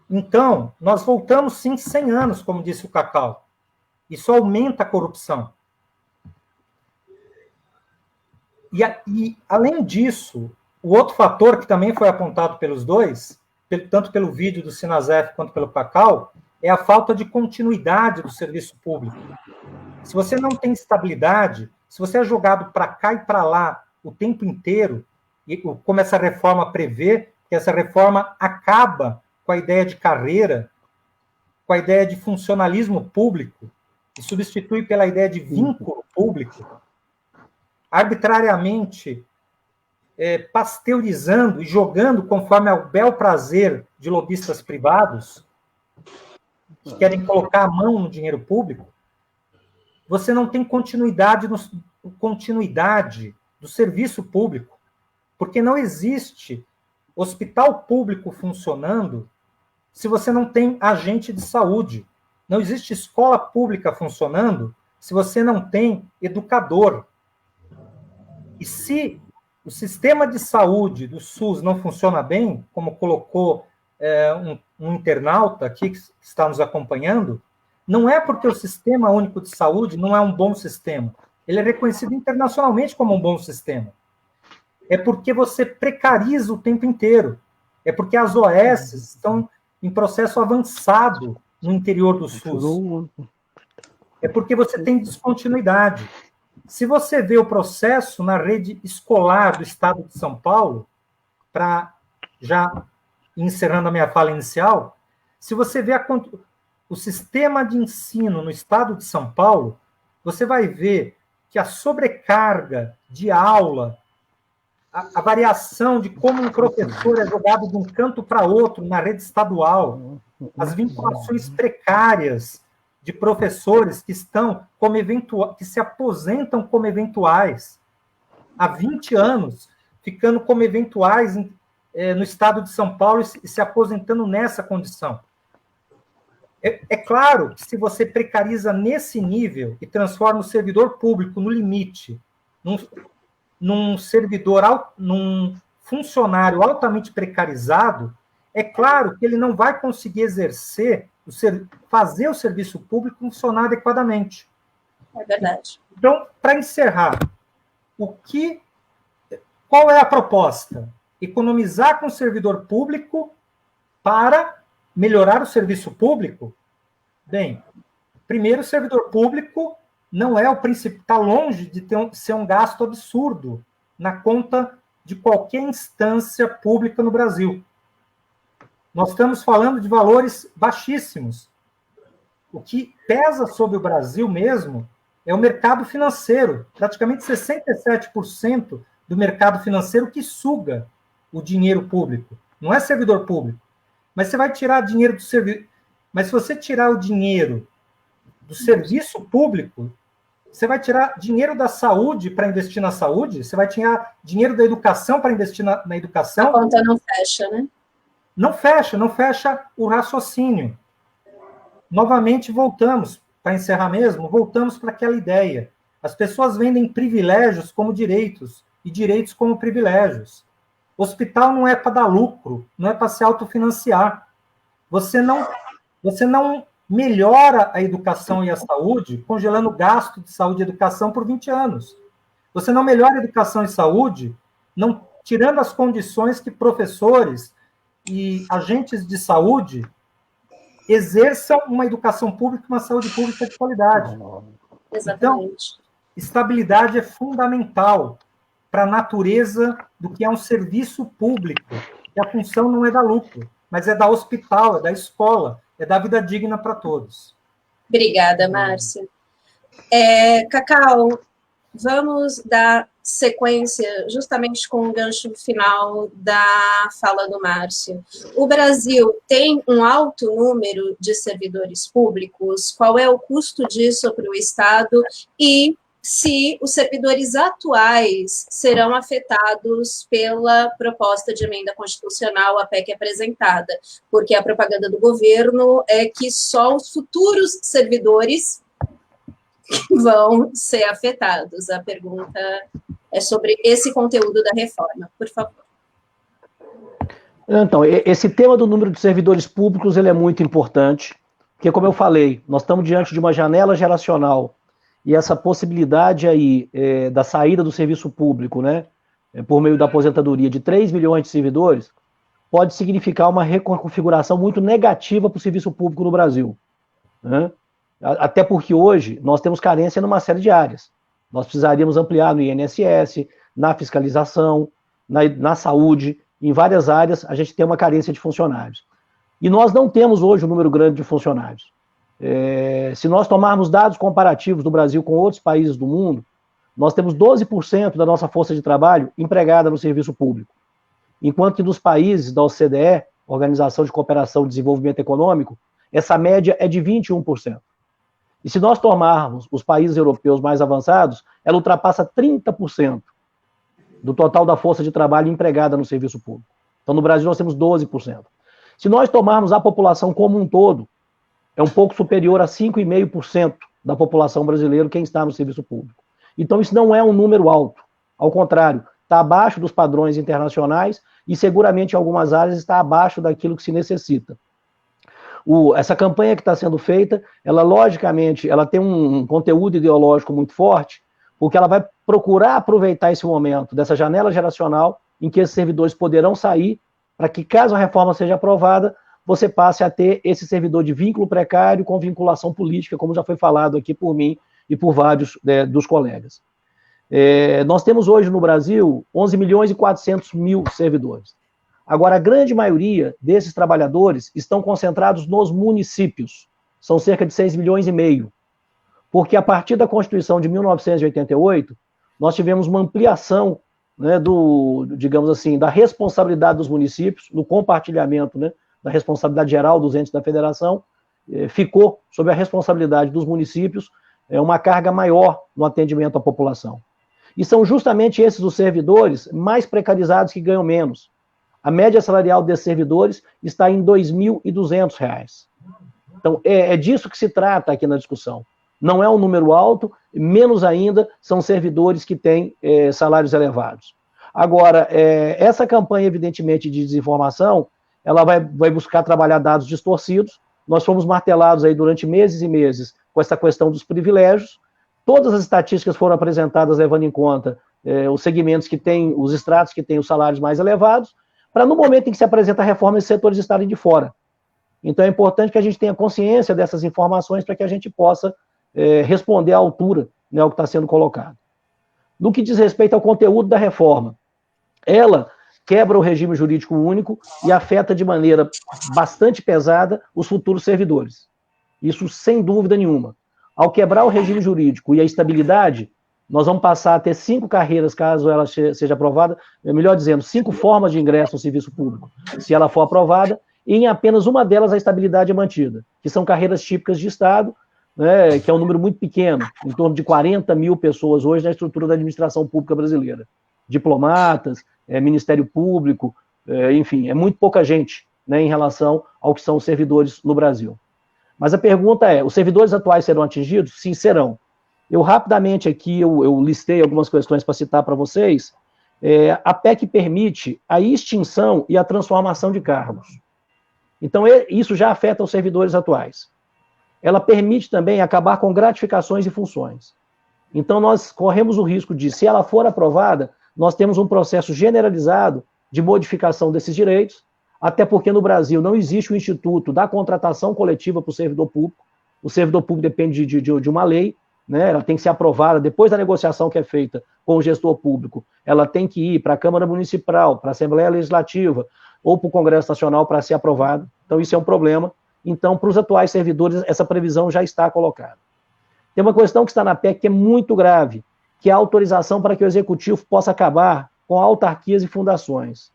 Speaker 8: Então, nós voltamos, sim, 100 anos, como disse o Cacau. Isso aumenta a corrupção. E além disso, o outro fator que também foi apontado pelos dois, tanto pelo vídeo do Sinazef quanto pelo Cacau, é a falta de continuidade do serviço público. Se você não tem estabilidade, se você é jogado para cá e para lá o tempo inteiro, e como essa reforma prevê, que essa reforma acaba com a ideia de carreira, com a ideia de funcionalismo público, e substitui pela ideia de vínculo público, arbitrariamente pasteurizando e jogando conforme ao bel prazer de lobistas privados, que querem colocar a mão no dinheiro público, você não tem continuidade do serviço público, porque não existe hospital público funcionando se você não tem agente de saúde. Não existe escola pública funcionando se você não tem educador. E se o sistema de saúde do SUS não funciona bem, como colocou um internauta aqui que está nos acompanhando, não é porque o Sistema Único de Saúde não é um bom sistema. Ele é reconhecido internacionalmente como um bom sistema. É porque você precariza o tempo inteiro. É porque as OS estão em processo avançado no interior do SUS. É porque você tem descontinuidade. Se você vê o processo na rede escolar do Estado de São Paulo, para já encerrando a minha fala inicial, se você vê o sistema de ensino no Estado de São Paulo, você vai ver que a sobrecarga de aula, a variação de como um professor é jogado de um canto para outro na rede estadual, as vinculações precárias de professores que estão que se aposentam como eventuais há 20 anos, ficando como eventuais no estado de São Paulo e se aposentando nessa condição. É claro que se você precariza nesse nível e transforma o servidor público no limite, num funcionário altamente precarizado, é claro que ele não vai conseguir fazer o serviço público funcionar adequadamente.
Speaker 3: É verdade.
Speaker 8: Então, para encerrar, qual é a proposta? Economizar com o servidor público para melhorar o serviço público? Bem, primeiro, o servidor público não é o principal, está longe de ser um gasto absurdo na conta de qualquer instância pública no Brasil. Nós estamos falando de valores baixíssimos. O que pesa sobre o Brasil mesmo é o mercado financeiro. Praticamente 67% do mercado financeiro que suga o dinheiro público. Não é servidor público. Mas você vai tirar dinheiro do serviço. Mas se você tirar o dinheiro do serviço público, você vai tirar dinheiro da saúde para investir na saúde, você vai tirar dinheiro da educação para investir na educação.
Speaker 3: A conta não fecha, né?
Speaker 8: Não fecha o raciocínio. Novamente, voltamos, para encerrar mesmo, voltamos para aquela ideia. As pessoas vendem privilégios como direitos, e direitos como privilégios. Hospital não é para dar lucro, não é para se autofinanciar. Você não melhora a educação e a saúde congelando o gasto de saúde e educação por 20 anos. Você não melhora a educação e saúde não tirando as condições que professores e agentes de saúde exerçam uma educação pública e uma saúde pública de qualidade.
Speaker 3: Exatamente.
Speaker 8: Então, estabilidade é fundamental para a natureza do que é um serviço público. E a função não é dar lucro, mas é da hospital, é da escola, é da vida digna para todos.
Speaker 3: Obrigada, Márcia. Cacau, vamos dar sequência justamente com o gancho final da fala do Márcio. O Brasil tem um alto número de servidores públicos? Qual é o custo disso para o Estado? E se os servidores atuais serão afetados pela proposta de emenda constitucional, a PEC apresentada, porque a propaganda do governo é que só os futuros servidores vão ser afetados. A pergunta é sobre esse conteúdo da reforma, por favor.
Speaker 1: Então, esse tema do número de servidores públicos ele é muito importante, porque, como eu falei, nós estamos diante de uma janela geracional e essa possibilidade aí da saída do serviço público, né, por meio da aposentadoria de 3 milhões de servidores, pode significar uma reconfiguração muito negativa para o serviço público no Brasil, né? Até porque hoje nós temos carência numa série de áreas. Nós precisaríamos ampliar no INSS, na fiscalização, na saúde, em várias áreas a gente tem uma carência de funcionários. E nós não temos hoje um número grande de funcionários. Se nós tomarmos dados comparativos do Brasil com outros países do mundo, nós temos 12% da nossa força de trabalho empregada no serviço público. Enquanto que nos países da OCDE, Organização de Cooperação e Desenvolvimento Econômico, essa média é de 21%. E se nós tomarmos os países europeus mais avançados, ela ultrapassa 30% do total da força de trabalho empregada no serviço público. Então, no Brasil, nós temos 12%. Se nós tomarmos a população como um todo, é um pouco superior a 5,5% da população brasileira quem está no serviço público. Então, isso não é um número alto. Ao contrário, está abaixo dos padrões internacionais e, seguramente, em algumas áreas, está abaixo daquilo que se necessita. Essa campanha que está sendo feita, ela, logicamente, ela tem um conteúdo ideológico muito forte, porque ela vai procurar aproveitar esse momento dessa janela geracional em que esses servidores poderão sair, para que, caso a reforma seja aprovada, você passe a ter esse servidor de vínculo precário com vinculação política, como já foi falado aqui por mim e por vários dos colegas. Nós temos hoje no Brasil 11 milhões e 400 mil servidores. Agora, a grande maioria desses trabalhadores estão concentrados nos municípios. São cerca de 6 milhões e meio. Porque a partir da Constituição de 1988, nós tivemos uma ampliação, né, digamos assim, da responsabilidade dos municípios, no compartilhamento, né, da responsabilidade geral dos entes da federação, ficou sob a responsabilidade dos municípios uma carga maior no atendimento à população. E são justamente esses os servidores mais precarizados que ganham menos. A média salarial desses servidores está em R$ 2.200. Então, é disso que se trata aqui na discussão. Não é um número alto, menos ainda são servidores que têm salários elevados. Agora, essa campanha, evidentemente, de desinformação, ela vai buscar trabalhar dados distorcidos. Nós fomos martelados aí durante meses e meses com essa questão dos privilégios. Todas as estatísticas foram apresentadas levando em conta os segmentos que têm, os estratos que têm os salários mais elevados, para no momento em que se apresenta a reforma, esses setores estarem de fora. Então é importante que a gente tenha consciência dessas informações para que a gente possa responder à altura, né, ao que está sendo colocado. No que diz respeito ao conteúdo da reforma, ela quebra o regime jurídico único e afeta de maneira bastante pesada os futuros servidores. Isso sem dúvida nenhuma. Ao quebrar o regime jurídico e a estabilidade, nós vamos passar a ter 5 carreiras, caso ela seja aprovada, melhor dizendo, 5 formas de ingresso ao serviço público, se ela for aprovada, e em apenas uma delas a estabilidade é mantida, que são carreiras típicas de Estado, né, que é um número muito pequeno, em torno de 40 mil pessoas hoje na estrutura da administração pública brasileira. Diplomatas, Ministério Público, enfim, é muito pouca gente, né, em relação ao que são os servidores no Brasil. Mas a pergunta é, os servidores atuais serão atingidos? Sim, serão. Eu rapidamente aqui, eu listei algumas questões para citar para vocês. A PEC permite a extinção e a transformação de cargos. Então, isso já afeta os servidores atuais. Ela permite também acabar com gratificações e funções. Então, nós corremos o risco de, se ela for aprovada, nós temos um processo generalizado de modificação desses direitos, até porque no Brasil não existe o instituto da contratação coletiva para o servidor público. O servidor público depende de uma lei, né? Ela tem que ser aprovada depois da negociação que é feita com o gestor público. Ela tem que ir para a Câmara Municipal, para a Assembleia Legislativa ou para o Congresso Nacional para ser aprovado. Então, isso é um problema. Então, para os atuais servidores, essa previsão já está colocada. Tem uma questão que está na PEC que é muito grave, que é a autorização para que o Executivo possa acabar com autarquias e fundações.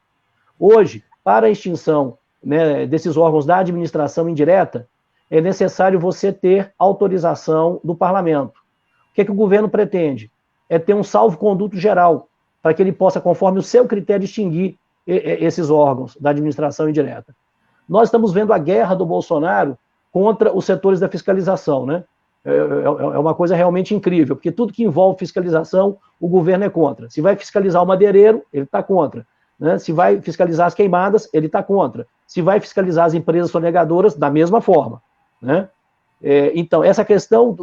Speaker 1: Hoje, para a extinção, né, desses órgãos da administração indireta, é necessário você ter autorização do Parlamento. O que é que o governo pretende? É ter um salvo-conduto geral, para que ele possa, conforme o seu critério, extinguir esses órgãos da administração indireta. Nós estamos vendo a guerra do Bolsonaro contra os setores da fiscalização, né? É uma coisa realmente incrível, porque tudo que envolve fiscalização, o governo é contra. Se vai fiscalizar o madeireiro, ele está contra. Né? Se vai fiscalizar as queimadas, ele está contra. Se vai fiscalizar as empresas sonegadoras, da mesma forma. Né? Então, essa questão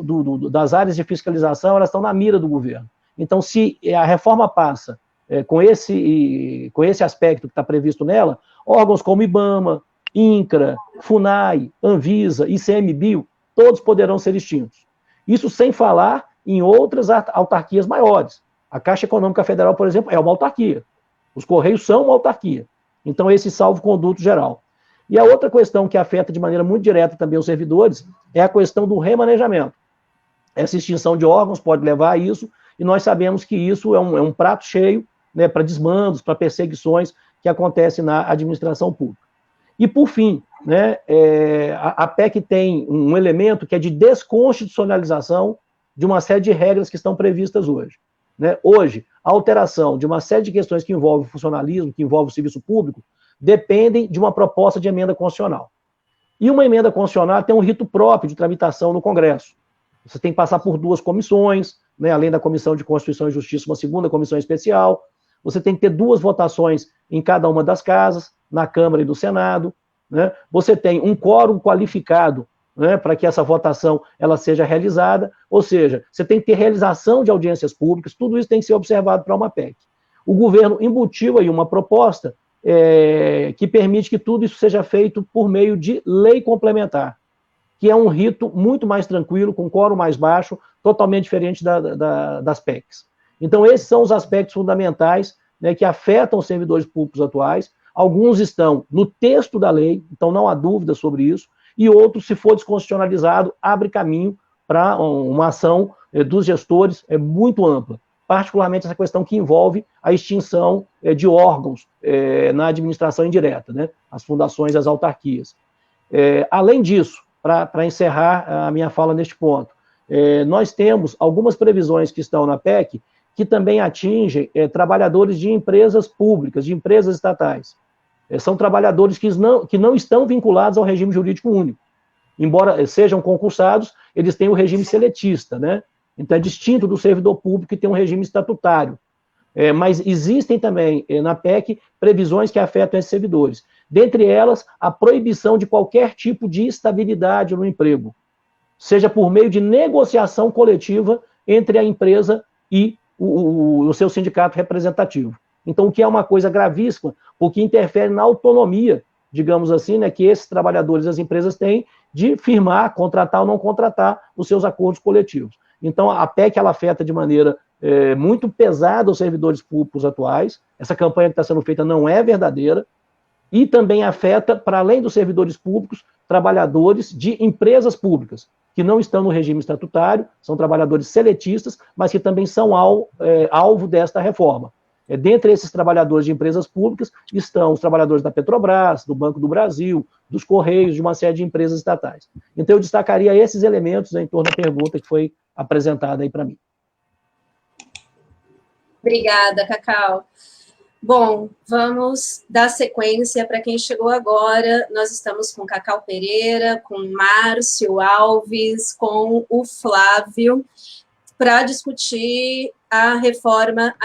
Speaker 1: das áreas de fiscalização, elas estão na mira do governo. Então, se a reforma passa com esse aspecto que está previsto nela, órgãos como IBAMA, INCRA, FUNAI, Anvisa, ICMBio, todos poderão ser extintos. Isso sem falar em outras autarquias maiores. A Caixa Econômica Federal, por exemplo, é uma autarquia. Os Correios são uma autarquia. Então, esse salvo-conduto geral. E a outra questão que afeta de maneira muito direta também os servidores é a questão do remanejamento. Essa extinção de órgãos pode levar a isso, e nós sabemos que isso é um prato cheio, né, para desmandos, para perseguições que acontecem na administração pública. E, por fim, né, a PEC tem um elemento que é de desconstitucionalização de uma série de regras que estão previstas hoje. Né? Hoje, a alteração de uma série de questões que envolvem o funcionalismo, que envolvem o serviço público, dependem de uma proposta de emenda constitucional. E uma emenda constitucional tem um rito próprio de tramitação no Congresso. Você tem que passar por 2 comissões, né, além da Comissão de Constituição e Justiça, uma segunda comissão especial. Você tem que ter 2 votações em cada uma das casas, na Câmara e do Senado. Né? Você tem um quórum qualificado, né, para que essa votação ela seja realizada, ou seja, você tem que ter realização de audiências públicas, tudo isso tem que ser observado para uma PEC. O governo embutiu aí uma proposta que permite que tudo isso seja feito por meio de lei complementar, que é um rito muito mais tranquilo, com quórum mais baixo, totalmente diferente das PECs. Então, esses são os aspectos fundamentais, né, que afetam os servidores públicos atuais. Alguns estão no texto da lei, então não há dúvida sobre isso, e outros, se for desconstitucionalizado, abre caminho para uma ação dos gestores muito ampla, particularmente essa questão que envolve a extinção de órgãos na administração indireta, né, as fundações e as autarquias. Além disso, para encerrar a minha fala neste ponto, nós temos algumas previsões que estão na PEC que também atingem trabalhadores de empresas públicas, de empresas estatais. São trabalhadores que não estão vinculados ao regime jurídico único. Embora sejam concursados, eles têm o regime seletista, né? Então é distinto do servidor público que tem um regime estatutário. Mas existem também na PEC previsões que afetam esses servidores. Dentre elas, a proibição de qualquer tipo de estabilidade no emprego, seja por meio de negociação coletiva entre a empresa e o seu sindicato representativo. Então, o que é uma coisa gravíssima, porque interfere na autonomia, digamos assim, né, que esses trabalhadores das empresas têm de firmar, contratar ou não contratar os seus acordos coletivos. Então, a PEC ela afeta de maneira muito pesada os servidores públicos atuais. Essa campanha que está sendo feita não é verdadeira, e também afeta, para além dos servidores públicos, trabalhadores de empresas públicas, que não estão no regime estatutário, são trabalhadores seletistas, mas que também são alvo desta reforma. Dentre esses trabalhadores de empresas públicas estão os trabalhadores da Petrobras, do Banco do Brasil, dos Correios, de uma série de empresas estatais. Então, eu destacaria esses elementos em torno da pergunta que foi apresentada aí para mim.
Speaker 3: Obrigada, Cacau. Bom, vamos dar sequência para quem chegou agora. Nós estamos com Cacau Pereira, com Márcio Alves, com o Flávio, para discutir a reforma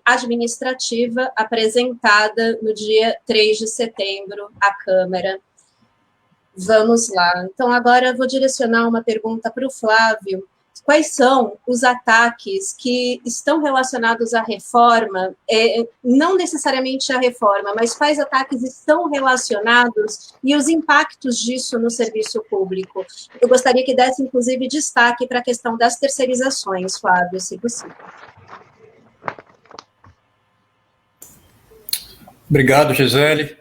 Speaker 3: administrativa apresentada no dia 3 de setembro à Câmara. Vamos lá. Então, agora eu vou direcionar uma pergunta para o Flávio. Quais são os ataques que estão relacionados à reforma, não necessariamente à reforma, mas quais ataques estão relacionados e os impactos disso no serviço público? Eu gostaria que desse, inclusive, destaque para a questão das terceirizações, Flávio, se possível.
Speaker 6: Obrigado, Gisele.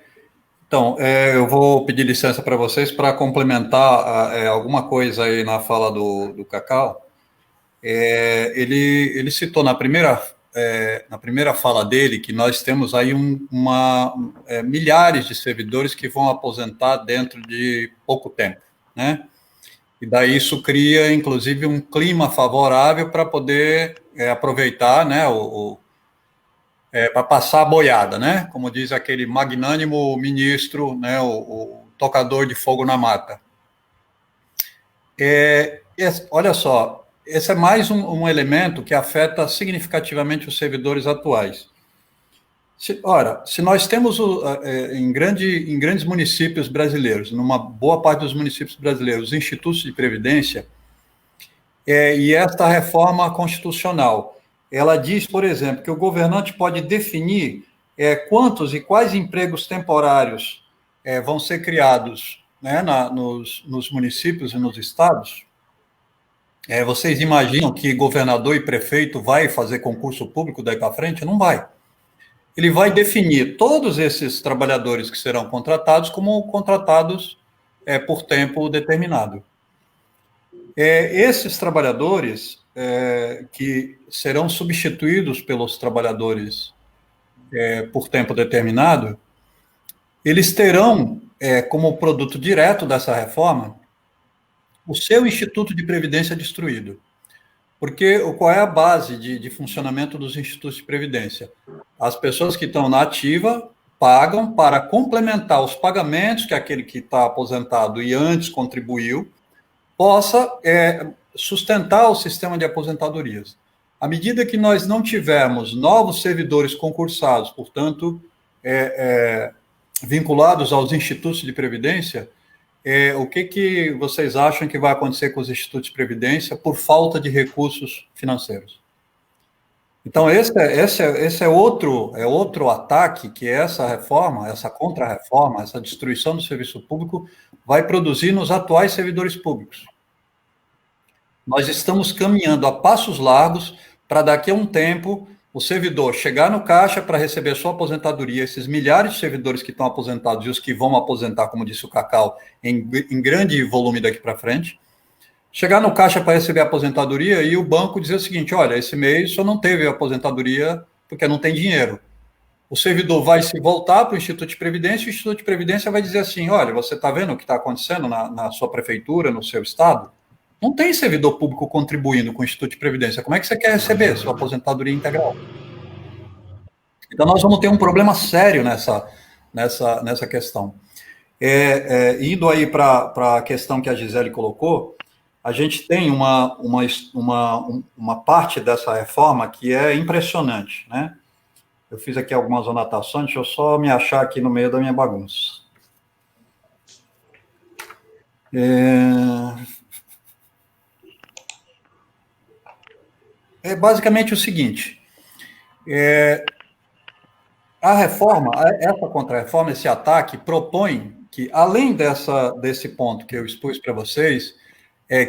Speaker 6: Então, eu vou pedir licença para vocês para complementar alguma coisa aí na fala do Cacau. Ele citou na primeira fala dele que nós temos aí milhares de servidores que vão aposentar dentro de pouco tempo, né? E daí isso cria, inclusive, um clima favorável para poder aproveitar, né, para passar a boiada, né? Como diz aquele magnânimo ministro, né, o tocador de fogo na mata. Olha só, esse é mais um elemento que afeta significativamente os servidores atuais. Se nós temos em grandes municípios brasileiros, numa boa parte dos municípios brasileiros, institutos de previdência, e esta reforma constitucional, ela diz, por exemplo, que o governante pode definir quantos e quais empregos temporários vão ser criados, né, nos municípios e nos estados. Vocês imaginam que governador e prefeito vai fazer concurso público daí para frente? Não vai. Ele vai definir todos esses trabalhadores que serão contratados como contratados por tempo determinado. Esses trabalhadores que serão substituídos pelos trabalhadores por tempo determinado, eles terão como produto direto dessa reforma o seu instituto de previdência destruído. Porque qual é a base de funcionamento dos institutos de previdência? As pessoas que estão na ativa pagam para complementar os pagamentos que aquele que está aposentado e antes contribuiu possa sustentar o sistema de aposentadorias. À medida que nós não tivermos novos servidores concursados, portanto, vinculados aos institutos de previdência, o que vocês acham que vai acontecer com os institutos de previdência por falta de recursos financeiros? Então, esse é outro ataque que essa reforma, essa contra-reforma, essa destruição do serviço público vai produzir nos atuais servidores públicos. Nós estamos caminhando a passos largos para daqui a um tempo o servidor chegar no caixa para receber sua aposentadoria, esses milhares de servidores que estão aposentados e os que vão aposentar, como disse o Cacau, em grande volume daqui para frente, chegar no caixa para receber a aposentadoria e o banco dizer o seguinte: olha, esse mês só não teve aposentadoria porque não tem dinheiro. O servidor vai se voltar para o Instituto de Previdência e o Instituto de Previdência vai dizer assim: olha, você está vendo o que está acontecendo na sua prefeitura, no seu estado? Não tem servidor público contribuindo com o Instituto de Previdência. Como é que você quer receber sua aposentadoria integral? Então, nós vamos ter um problema sério nessa questão. Indo aí para a questão que a Gisele colocou, a gente tem uma parte dessa reforma que é impressionante, né? Eu fiz aqui algumas anotações, deixa eu só me achar aqui no meio da minha bagunça. Basicamente o seguinte, a reforma, essa contra-reforma, esse ataque, propõe que, além desse ponto que eu expus para vocês,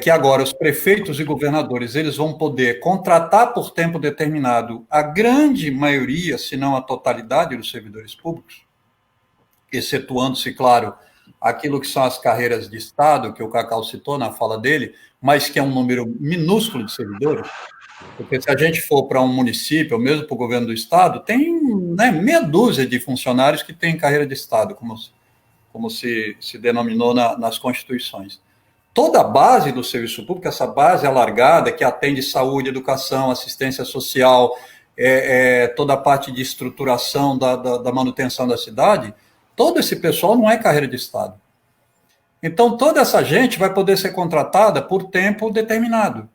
Speaker 6: que agora os prefeitos e governadores eles vão poder contratar por tempo determinado a grande maioria, se não a totalidade dos servidores públicos, excetuando-se, claro, aquilo que são as carreiras de Estado, que o Cacau citou na fala dele, mas que é um número minúsculo de servidores, porque se a gente for para um município, ou mesmo para o governo do Estado, tem, né, meia dúzia de funcionários que têm carreira de Estado, como se denominou nas constituições. Toda a base do serviço público, essa base alargada, que atende saúde, educação, assistência social, toda a parte de estruturação da manutenção da cidade, todo esse pessoal não é carreira de Estado. Então, toda essa gente vai poder ser contratada por tempo determinado.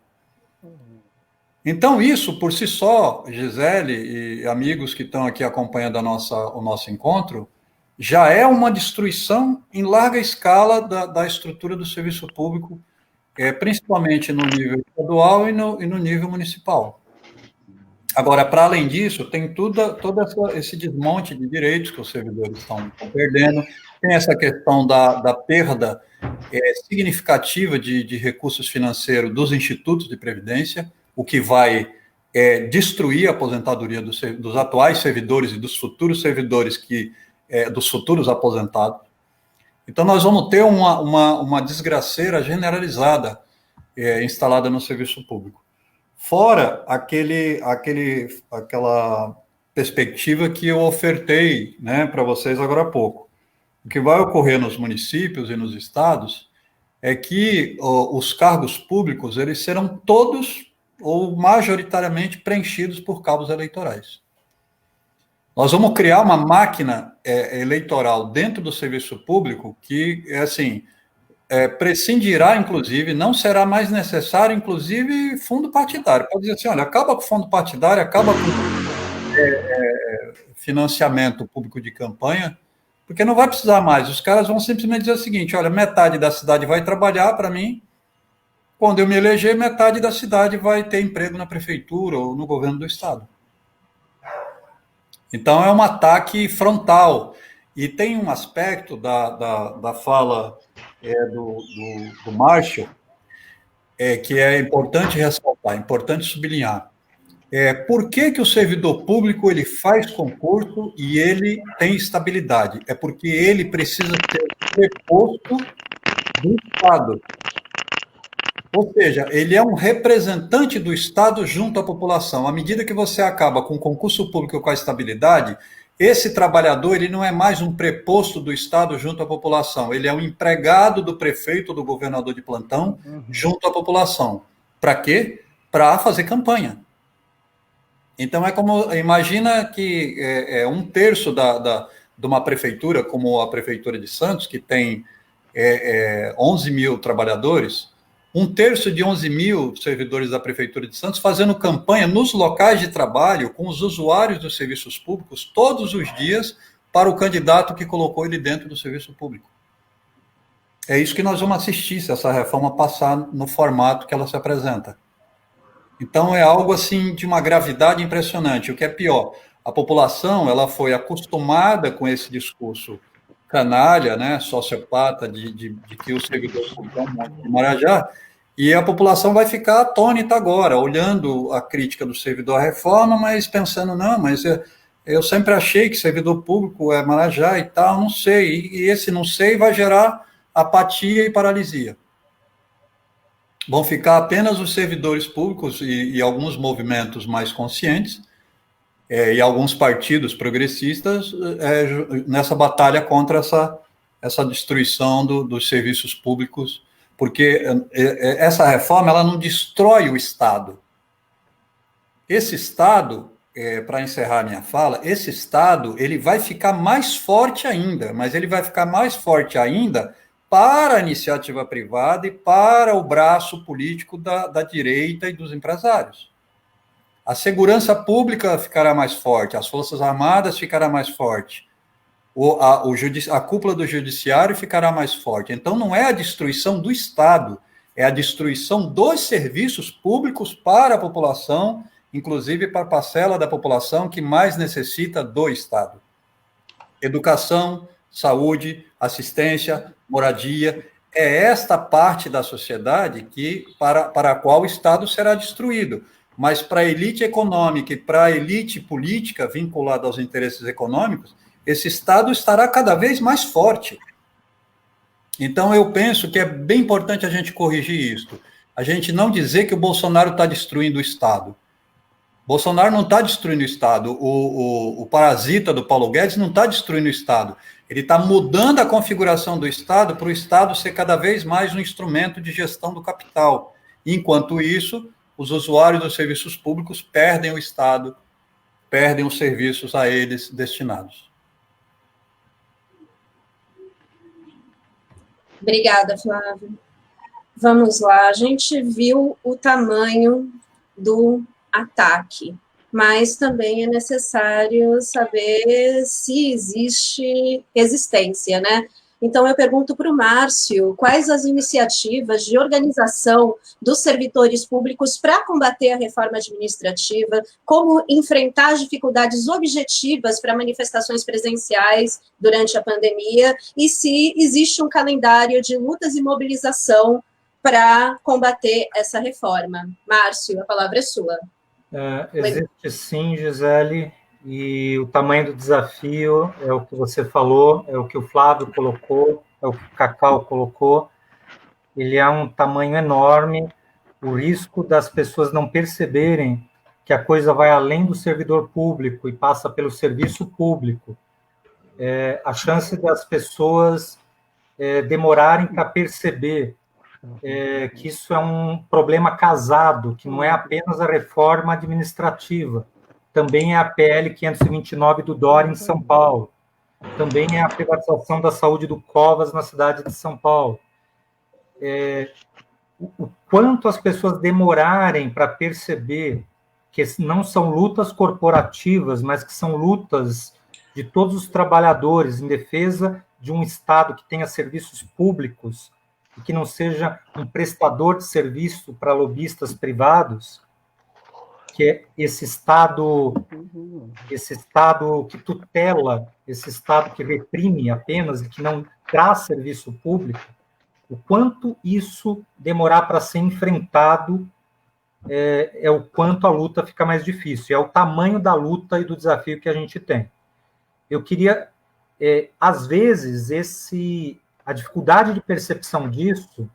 Speaker 6: Então, isso, por si só, Gisele e amigos que estão aqui acompanhando o nosso encontro, já é uma destruição em larga escala da estrutura do serviço público, principalmente no nível estadual e no nível municipal. Agora, para além disso, tem todo esse desmonte de direitos que os servidores estão perdendo, tem essa questão da perda significativa de recursos financeiros dos institutos de previdência, o que vai destruir a aposentadoria dos atuais servidores e dos futuros servidores, dos futuros aposentados. Então, nós vamos ter uma desgraceira generalizada instalada no serviço público. Fora aquela perspectiva que eu ofertei, né, para vocês agora há pouco. O que vai ocorrer nos municípios e nos estados é que os cargos públicos eles serão todos ou majoritariamente preenchidos por cabos eleitorais. Nós vamos criar uma máquina eleitoral dentro do serviço público que, assim, prescindirá, inclusive, não será mais necessário, inclusive, fundo partidário. Pode dizer assim, olha, acaba com o fundo partidário, acaba com financiamento público de campanha, porque não vai precisar mais. Os caras vão simplesmente dizer o seguinte, olha, metade da cidade vai trabalhar para mim, quando eu me eleger, metade da cidade vai ter emprego na prefeitura ou no governo do estado. Então, é um ataque frontal. E tem um aspecto da fala do Marshall que é importante ressaltar, importante sublinhar. Por que o servidor público ele faz concurso e ele tem estabilidade? É porque ele precisa ter preposto do Estado. Ou seja, ele é um representante do Estado junto à população. À medida que você acaba com o concurso público com a estabilidade, esse trabalhador ele não é mais um preposto do Estado junto à população, ele é um empregado do prefeito, do governador de plantão, junto à população. Para quê? Para fazer campanha. Então, imagina que um terço de uma prefeitura, como a Prefeitura de Santos, que tem 11 mil trabalhadores, um terço de 11 mil servidores da Prefeitura de Santos fazendo campanha nos locais de trabalho com os usuários dos serviços públicos todos os dias para o candidato que colocou ele dentro do serviço público. É isso que nós vamos assistir se essa reforma passar no formato que ela se apresenta. Então, é algo assim de uma gravidade impressionante. O que é pior, a população ela foi acostumada com esse discurso canalha, né, sociopata, de que o servidor público é um monte de marajá, e a população vai ficar atônita agora, olhando a crítica do servidor à reforma, mas pensando, não, mas eu sempre achei que servidor público é marajá e tal, não sei, e esse não sei vai gerar apatia e paralisia. Vão ficar apenas os servidores públicos e alguns movimentos mais conscientes, e alguns partidos progressistas nessa batalha contra essa destruição dos serviços públicos, porque essa reforma ela não destrói o Estado. Esse Estado, para encerrar minha fala, esse Estado ele vai ficar mais forte ainda, mas ele vai ficar mais forte ainda para a iniciativa privada e para o braço político da direita e dos empresários. A segurança pública ficará mais forte, as Forças Armadas ficará mais forte, a cúpula do judiciário ficará mais forte. Então, não é a destruição do Estado, é a destruição dos serviços públicos para a população, inclusive para a parcela da população que mais necessita do Estado. Educação, saúde, assistência, moradia, é esta parte da sociedade para a qual o Estado será destruído. Mas para a elite econômica e para a elite política vinculada aos interesses econômicos, esse Estado estará cada vez mais forte. Então, eu penso que é bem importante a gente corrigir isso. A gente não dizer que o Bolsonaro está destruindo o Estado. Bolsonaro não está destruindo o Estado. O parasita do Paulo Guedes não está destruindo o Estado. Ele está mudando a configuração do Estado para o Estado ser cada vez mais um instrumento de gestão do capital. Enquanto isso, os usuários dos serviços públicos perdem o Estado, perdem os serviços a eles destinados.
Speaker 3: Obrigada, Flávio. Vamos lá, a gente viu o tamanho do ataque, mas também é necessário saber se existe resistência, né? Então, eu pergunto para o Márcio, quais as iniciativas de organização dos servidores públicos para combater a reforma administrativa, como enfrentar as dificuldades objetivas para manifestações presenciais durante a pandemia, e se existe um calendário de lutas e mobilização para combater essa reforma. Márcio, a palavra é sua.
Speaker 8: Existe sim, Gisele, e o tamanho do desafio é o que você falou, é o que o Flávio colocou, é o que o Cacau colocou. Ele é um tamanho enorme. O risco das pessoas não perceberem que a coisa vai além do servidor público e passa pelo serviço público. A chance das pessoas demorarem para perceber que isso é um problema casado, que não é apenas a reforma administrativa, também é a PL 529 do Dória em São Paulo, também é a privatização da saúde do Covas na cidade de São Paulo. O quanto as pessoas demorarem para perceber que não são lutas corporativas, mas que são lutas de todos os trabalhadores em defesa de um Estado que tenha serviços públicos e que não seja um prestador de serviço para lobistas privados, que é esse Estado que tutela, esse Estado que reprime apenas e que não traz serviço público, o quanto isso demorar para ser enfrentado é o quanto a luta fica mais difícil, é o tamanho da luta e do desafio que a gente tem. Eu queria, às vezes, a dificuldade de percepção disso,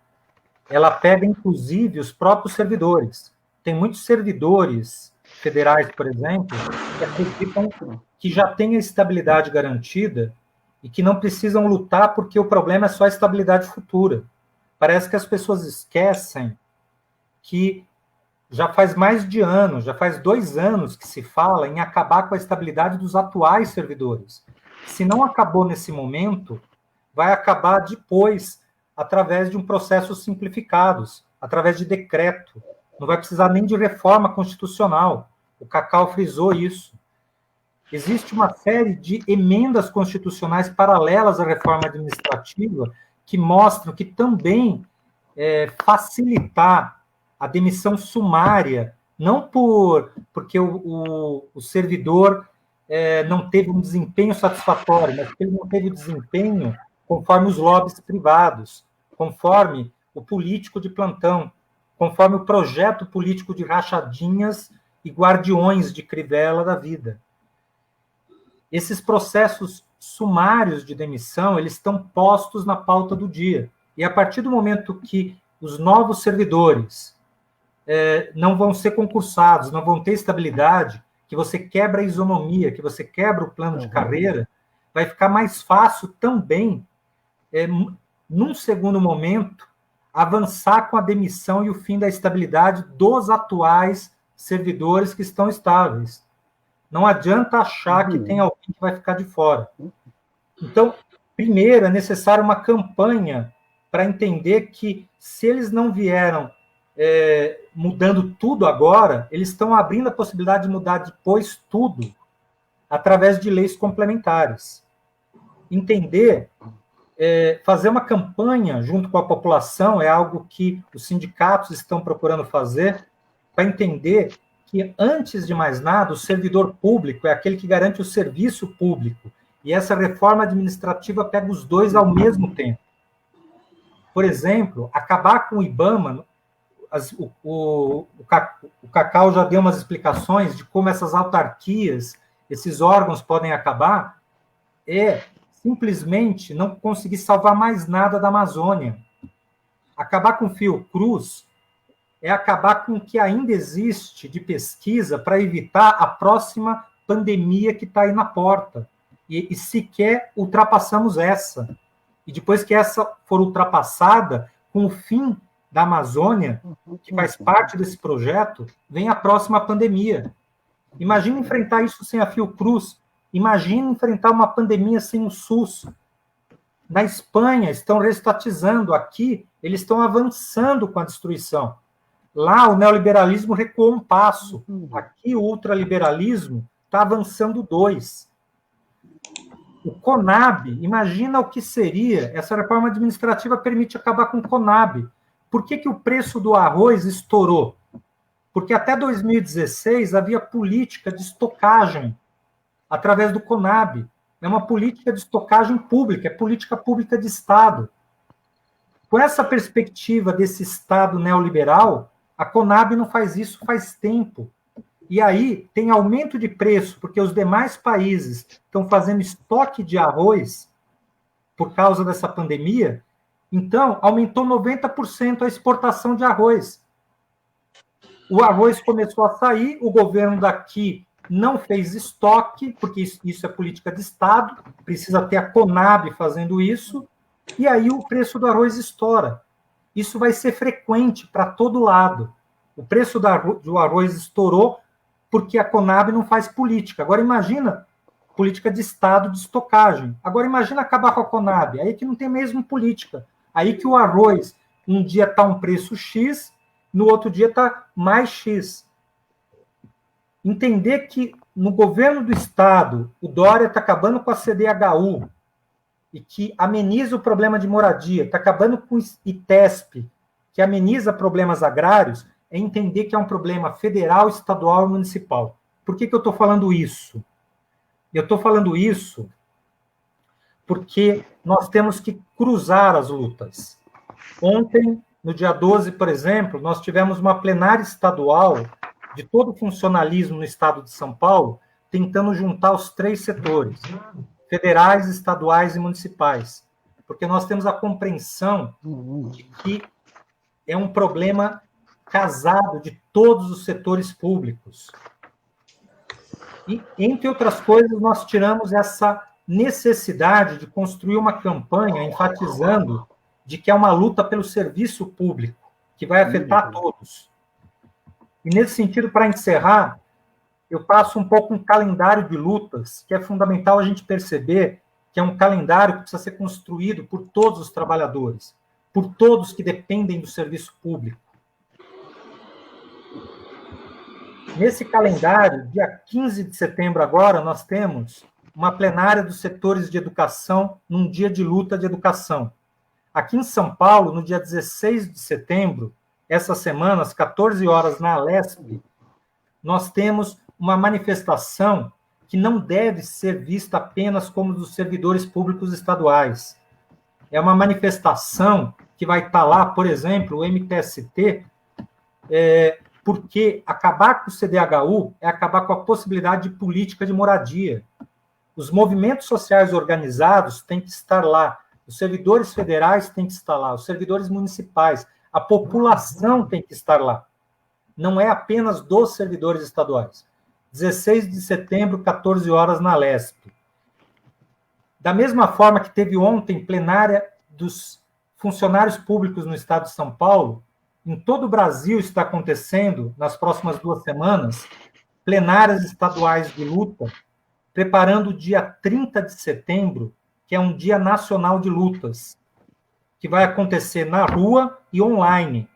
Speaker 8: ela pega, inclusive, os próprios servidores. Tem muitos servidores federais, por exemplo, que acreditam que já têm a estabilidade garantida e que não precisam lutar porque o problema é só a estabilidade futura. Parece que as pessoas esquecem que já faz mais de ano, já faz 2 anos que se fala em acabar com a estabilidade dos atuais servidores. Se não acabou nesse momento, vai acabar depois, através de um processo simplificados, através de decreto. Não vai precisar nem de reforma constitucional. O Cacau frisou isso. Existe uma série de emendas constitucionais paralelas à reforma administrativa que mostram que também facilitar a demissão sumária, não porque o servidor não teve um desempenho satisfatório, mas porque ele não teve desempenho conforme os lobbies privados, conforme o político de plantão, conforme o projeto político de rachadinhas e guardiões de Crivella da vida. Esses processos sumários de demissão, eles estão postos na pauta do dia. E a partir do momento que os novos servidores não vão ser concursados, não vão ter estabilidade, que você quebra a isonomia, que você quebra o plano de carreira, vai ficar mais fácil também, num segundo momento, avançar com a demissão e o fim da estabilidade dos atuais servidores que estão estáveis. Não adianta achar que tem alguém que vai ficar de fora. Então, primeiro, é necessário uma campanha para entender que, se eles não vieram mudando tudo agora, eles estão abrindo a possibilidade de mudar depois tudo, através de leis complementares. Entender, fazer uma campanha junto com a população é algo que os sindicatos estão procurando fazer, para entender que, antes de mais nada, o servidor público é aquele que garante o serviço público, e essa reforma administrativa pega os dois ao mesmo tempo. Por exemplo, acabar com o IBAMA, o Cacau já deu umas explicações de como essas autarquias, esses órgãos podem acabar, simplesmente não conseguir salvar mais nada da Amazônia. Acabar com o Fiocruz é acabar com o que ainda existe de pesquisa para evitar a próxima pandemia que está aí na porta. E sequer ultrapassamos essa. E depois que essa for ultrapassada, com o fim da Amazônia, que faz parte desse projeto, vem a próxima pandemia. Imagina enfrentar isso sem a Fiocruz. Imagina enfrentar uma pandemia sem o SUS. Na Espanha, estão reestatizando. Aqui, eles estão avançando com a destruição. Lá, o neoliberalismo recuou um passo. Aqui, o ultraliberalismo está avançando 2. O CONAB, imagina o que seria. Essa reforma administrativa permite acabar com o CONAB. Por que o preço do arroz estourou? Porque até 2016 havia política de estocagem através do CONAB. É uma política de estocagem pública, é política pública de Estado. Com essa perspectiva desse Estado neoliberal, a CONAB não faz isso faz tempo. E aí tem aumento de preço, porque os demais países estão fazendo estoque de arroz por causa dessa pandemia. Então, aumentou 90% a exportação de arroz. O arroz começou a sair, o governo daqui não fez estoque, porque isso é política de Estado, precisa ter a CONAB fazendo isso, e aí o preço do arroz estoura. Isso vai ser frequente para todo lado. O preço do arroz estourou porque a CONAB não faz política. Agora imagina política de Estado de estocagem. Agora imagina acabar com a CONAB, aí que não tem mesmo política. Aí que o arroz um dia está um preço X, no outro dia está mais X. Entender que no governo do Estado, o Dória está acabando com a CDHU e que ameniza o problema de moradia, está acabando com o ITESP, que ameniza problemas agrários, é entender que é um problema federal, estadual e municipal. Por que eu estou falando isso? Eu estou falando isso porque nós temos que cruzar as lutas. Ontem, no dia 12, por exemplo, nós tivemos uma plenária estadual de todo o funcionalismo no estado de São Paulo, tentando juntar os 3 setores, federais, estaduais e municipais, porque nós temos a compreensão de que é um problema casado de todos os setores públicos. E, entre outras coisas, nós tiramos essa necessidade de construir uma campanha enfatizando de que é uma luta pelo serviço público, que vai afetar todos. E, nesse sentido, para encerrar, eu passo um pouco um calendário de lutas, que é fundamental a gente perceber que é um calendário que precisa ser construído por todos os trabalhadores, por todos que dependem do serviço público. Nesse calendário, dia 15 de setembro agora, nós temos uma plenária dos setores de educação num dia de luta de educação. Aqui em São Paulo, no dia 16 de setembro, essa semana, às 14 horas, na Alesp, nós temos uma manifestação que não deve ser vista apenas como dos servidores públicos estaduais. É uma manifestação que vai estar lá, por exemplo, o MTST, porque acabar com o CDHU é acabar com a possibilidade de política de moradia. Os movimentos sociais organizados têm que estar lá, os servidores federais têm que estar lá, os servidores municipais, a população tem que estar lá. Não é apenas dos servidores estaduais. 16 de setembro, 14 horas, na Lesp. Da mesma forma que teve ontem plenária dos funcionários públicos no estado de São Paulo, em todo o Brasil está acontecendo, nas próximas 2 semanas, plenárias estaduais de luta, preparando o dia 30 de setembro, que é um dia nacional de lutas, que vai acontecer na rua e online,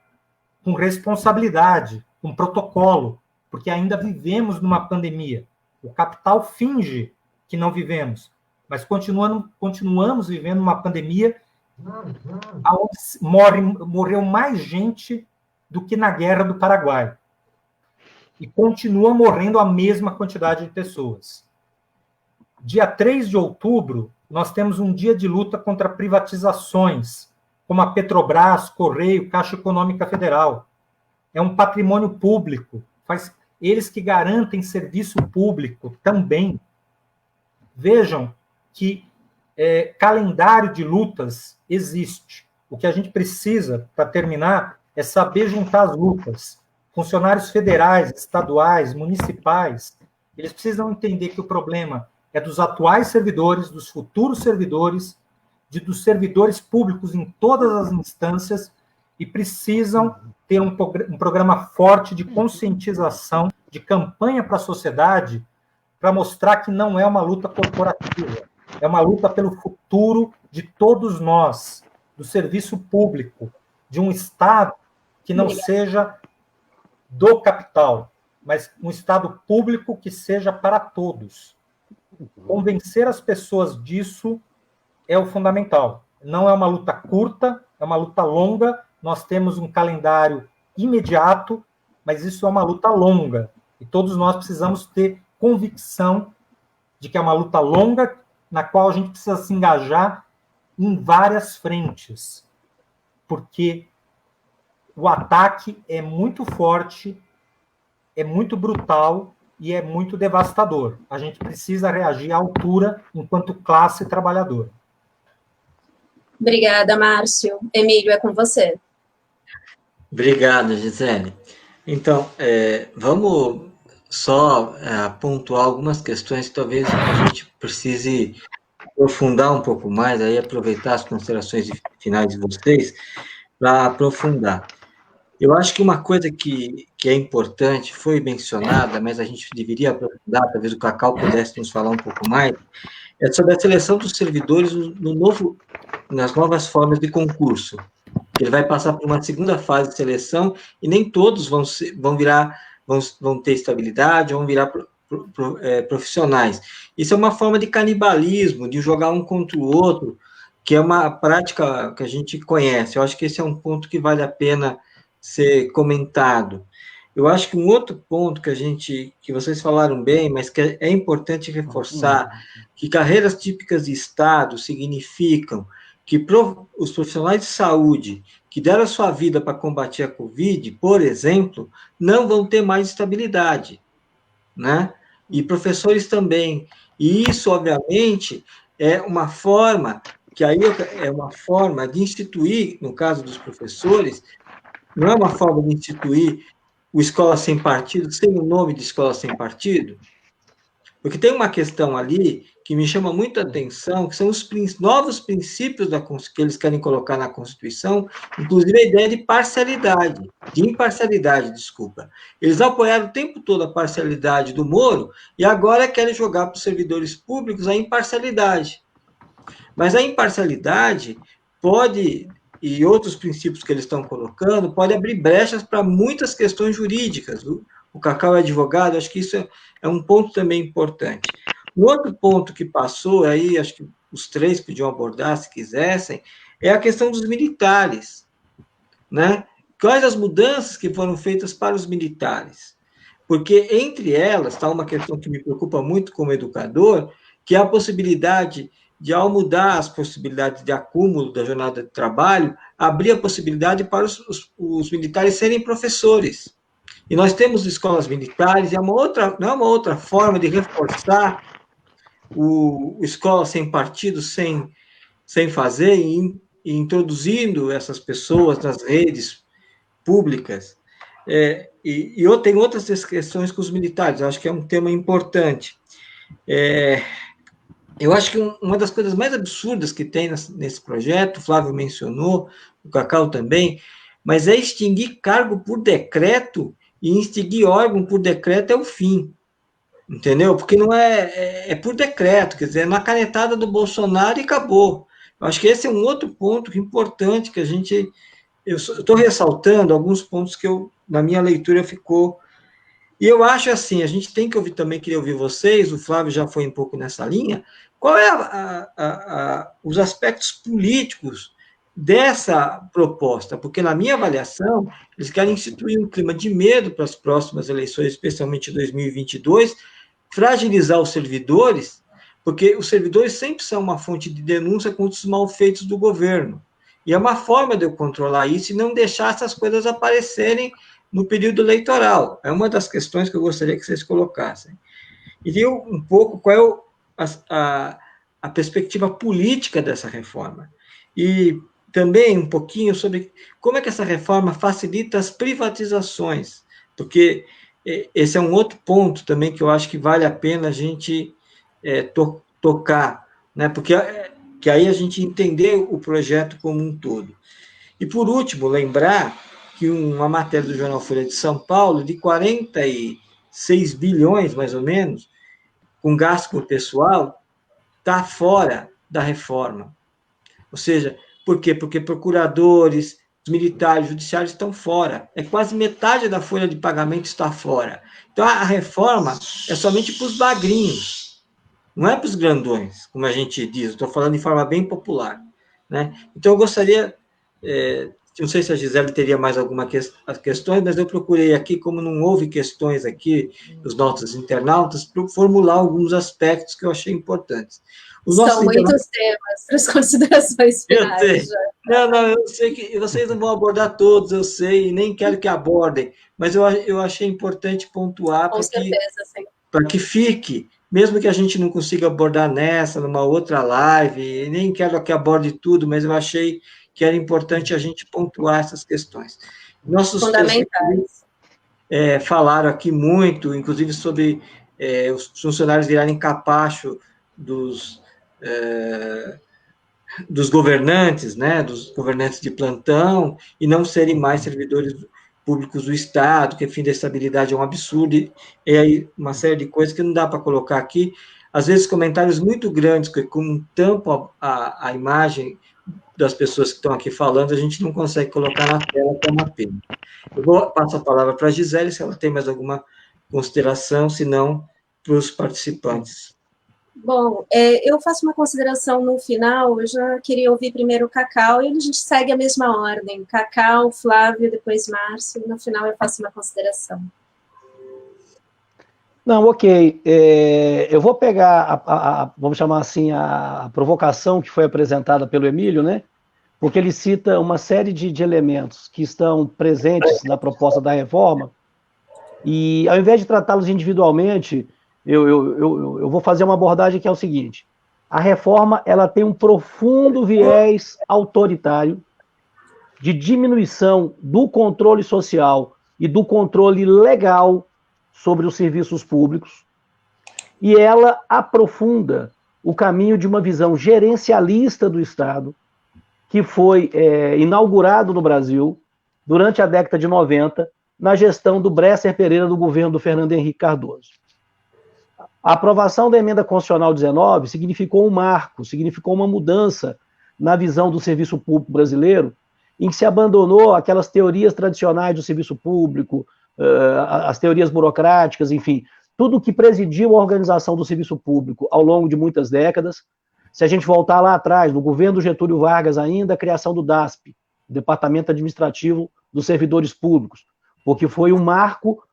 Speaker 8: com responsabilidade, com protocolo, porque ainda vivemos numa pandemia. O capital finge que não vivemos, mas continuamos vivendo uma pandemia onde morreu mais gente do que na Guerra do Paraguai. E continua morrendo a mesma quantidade de pessoas. Dia 3 de outubro, nós temos um dia de luta contra privatizações, como a Petrobras, Correio, Caixa Econômica Federal. É um patrimônio público, eles que garantem serviço público também. Vejam que calendário de lutas existe. O que a gente precisa, para terminar, é saber juntar as lutas. Funcionários federais, estaduais, municipais, eles precisam entender que o problema é dos atuais servidores, dos futuros servidores, dos servidores públicos em todas as instâncias, e precisam ter um programa forte de conscientização, de campanha para a sociedade, para mostrar que não é uma luta corporativa, é uma luta pelo futuro de todos nós, do serviço público, de um Estado que não seja do capital, mas um Estado público que seja para todos. Convencer as pessoas disso é o fundamental. Não é uma luta curta, é uma luta longa. Nós temos um calendário imediato, mas isso é uma luta longa. E todos nós precisamos ter convicção de que é uma luta longa, na qual a gente precisa se engajar em várias frentes. Porque o ataque é muito forte, é muito brutal e é muito devastador. A gente precisa reagir à altura enquanto classe trabalhadora.
Speaker 3: Obrigada, Márcio. Emílio, é com você.
Speaker 2: Obrigado, Gisele. Então, vamos só pontuar algumas questões que talvez a gente precise aprofundar um pouco mais, aí aproveitar as considerações finais de vocês para aprofundar. Eu acho que uma coisa que é importante, foi mencionada, mas a gente deveria aprofundar, talvez o Cacau pudesse nos falar um pouco mais, é sobre a seleção dos servidores nas novas formas de concurso. Ele vai passar por uma segunda fase de seleção e nem todos vão ter estabilidade, vão virar profissionais. Isso é uma forma de canibalismo, de jogar um contra o outro, que é uma prática que a gente conhece. Eu acho que esse é um ponto que vale a pena ser comentado. Eu acho que um outro ponto que vocês falaram bem, mas que é importante reforçar, que carreiras típicas de Estado significam que os profissionais de saúde que deram a sua vida para combater a Covid, por exemplo, não vão ter mais estabilidade, né? E professores também. E isso, obviamente, é uma forma, que aí é uma forma de instituir, no caso dos professores, não é uma forma de instituir o Escola Sem Partido, sem o nome de Escola Sem Partido, porque tem uma questão ali que me chama muito a atenção, que são os novos princípios que eles querem colocar na Constituição, inclusive a ideia de imparcialidade, desculpa. Eles apoiaram o tempo todo a parcialidade do Moro e agora querem jogar para os servidores públicos a imparcialidade. Mas a imparcialidade pode, e outros princípios que eles estão colocando, pode abrir brechas para muitas questões jurídicas. O Cacau é advogado, acho que isso é um ponto também importante. Um outro ponto que passou, aí acho que os três podiam abordar, se quisessem, é a questão dos militares, né? Quais as mudanças que foram feitas para os militares? Porque, entre elas, está uma questão que me preocupa muito como educador, que é a possibilidade de, ao mudar as possibilidades de acúmulo da jornada de trabalho, abrir a possibilidade para os militares serem professores. E nós temos escolas militares, não é uma outra forma de reforçar o Escola Sem Partido, sem fazer, e introduzindo essas pessoas nas redes públicas. E tem outras questões com os militares, eu acho que é um tema importante. Eu acho que uma das coisas mais absurdas que tem nesse projeto, o Flávio mencionou, o Cacau também, mas é extinguir cargo por decreto e extinguir órgão por decreto é o fim, entendeu? Porque não é por decreto, quer dizer, é na canetada do Bolsonaro e acabou. Eu acho que esse é um outro ponto importante que eu estou ressaltando alguns pontos que na minha leitura ficou. E eu acho assim, a gente tem que ouvir também, queria ouvir vocês, o Flávio já foi um pouco nessa linha, qual é os aspectos políticos dessa proposta, porque na minha avaliação, eles querem instituir um clima de medo para as próximas eleições, especialmente 2022, fragilizar os servidores, porque os servidores sempre são uma fonte de denúncia contra os malfeitos do governo, e é uma forma de eu controlar isso e não deixar essas coisas aparecerem no período eleitoral. É uma das questões que eu gostaria que vocês colocassem. E viu um pouco qual é a perspectiva política dessa reforma. E também um pouquinho sobre como é que essa reforma facilita as privatizações, porque esse é um outro ponto também que eu acho que vale a pena a gente tocar, né? Porque que aí a gente entender o projeto como um todo. E, por último, lembrar que uma matéria do jornal Folha de São Paulo, de 46 bilhões, mais ou menos, com gasto com o pessoal, está fora da reforma. Ou seja, por quê? Porque procuradores, os militares, judiciários estão fora. É quase metade da folha de pagamento está fora. Então, a reforma é somente para os magrinhos, não é para os grandões, como a gente diz. Estou falando de forma bem popular, né? Então, eu gostaria... não sei se a Gisele teria mais alguma questões, mas eu procurei aqui, como não houve questões aqui dos nossos internautas, para formular alguns aspectos que eu achei importantes.
Speaker 3: São muitos temas para as considerações finais.
Speaker 2: Eu sei. Não, eu sei que vocês não vão abordar todos, eu sei, e nem quero que abordem, mas eu achei importante pontuar para que fique, mesmo que a gente não consiga abordar numa outra live, nem quero que aborde tudo, mas eu achei que era importante a gente pontuar essas questões. Nossos
Speaker 3: fundamentais.
Speaker 2: Falaram aqui muito, inclusive sobre os funcionários virarem capacho dos governantes, né, dos governantes de plantão, e não serem mais servidores públicos do Estado, que o fim da estabilidade é um absurdo, e aí uma série de coisas que não dá para colocar aqui, às vezes comentários muito grandes, que como tampam a imagem das pessoas que estão aqui falando, a gente não consegue colocar na tela, que é uma pena. Eu vou passar a palavra para a Gisele, se ela tem mais alguma consideração, se não, para os participantes.
Speaker 3: Bom, eu faço uma consideração no final, eu já queria ouvir primeiro o Cacau, e a gente segue a mesma ordem, Cacau, Flávio, depois Márcio, e no final eu faço uma consideração.
Speaker 1: Não, ok. Eu vou pegar, vamos chamar assim, a provocação que foi apresentada pelo Emílio, né? Porque ele cita uma série de elementos que estão presentes na proposta da reforma, e ao invés de tratá-los individualmente, eu vou fazer uma abordagem que é o seguinte: a reforma ela tem um profundo viés autoritário de diminuição do controle social e do controle legal sobre os serviços públicos, e ela aprofunda o caminho de uma visão gerencialista do Estado, que foi inaugurado no Brasil durante a década de 90, na gestão do Bresser Pereira, do governo do Fernando Henrique Cardoso. A aprovação da emenda constitucional 19 significou um marco, significou uma mudança na visão do serviço público brasileiro, em que se abandonou aquelas teorias tradicionais do serviço público, as teorias burocráticas, enfim, tudo que presidiu a organização do serviço público ao longo de muitas décadas. Se a gente voltar lá atrás, no governo do Getúlio Vargas ainda, a criação do DASP, Departamento Administrativo dos Servidores Públicos, porque foi um marco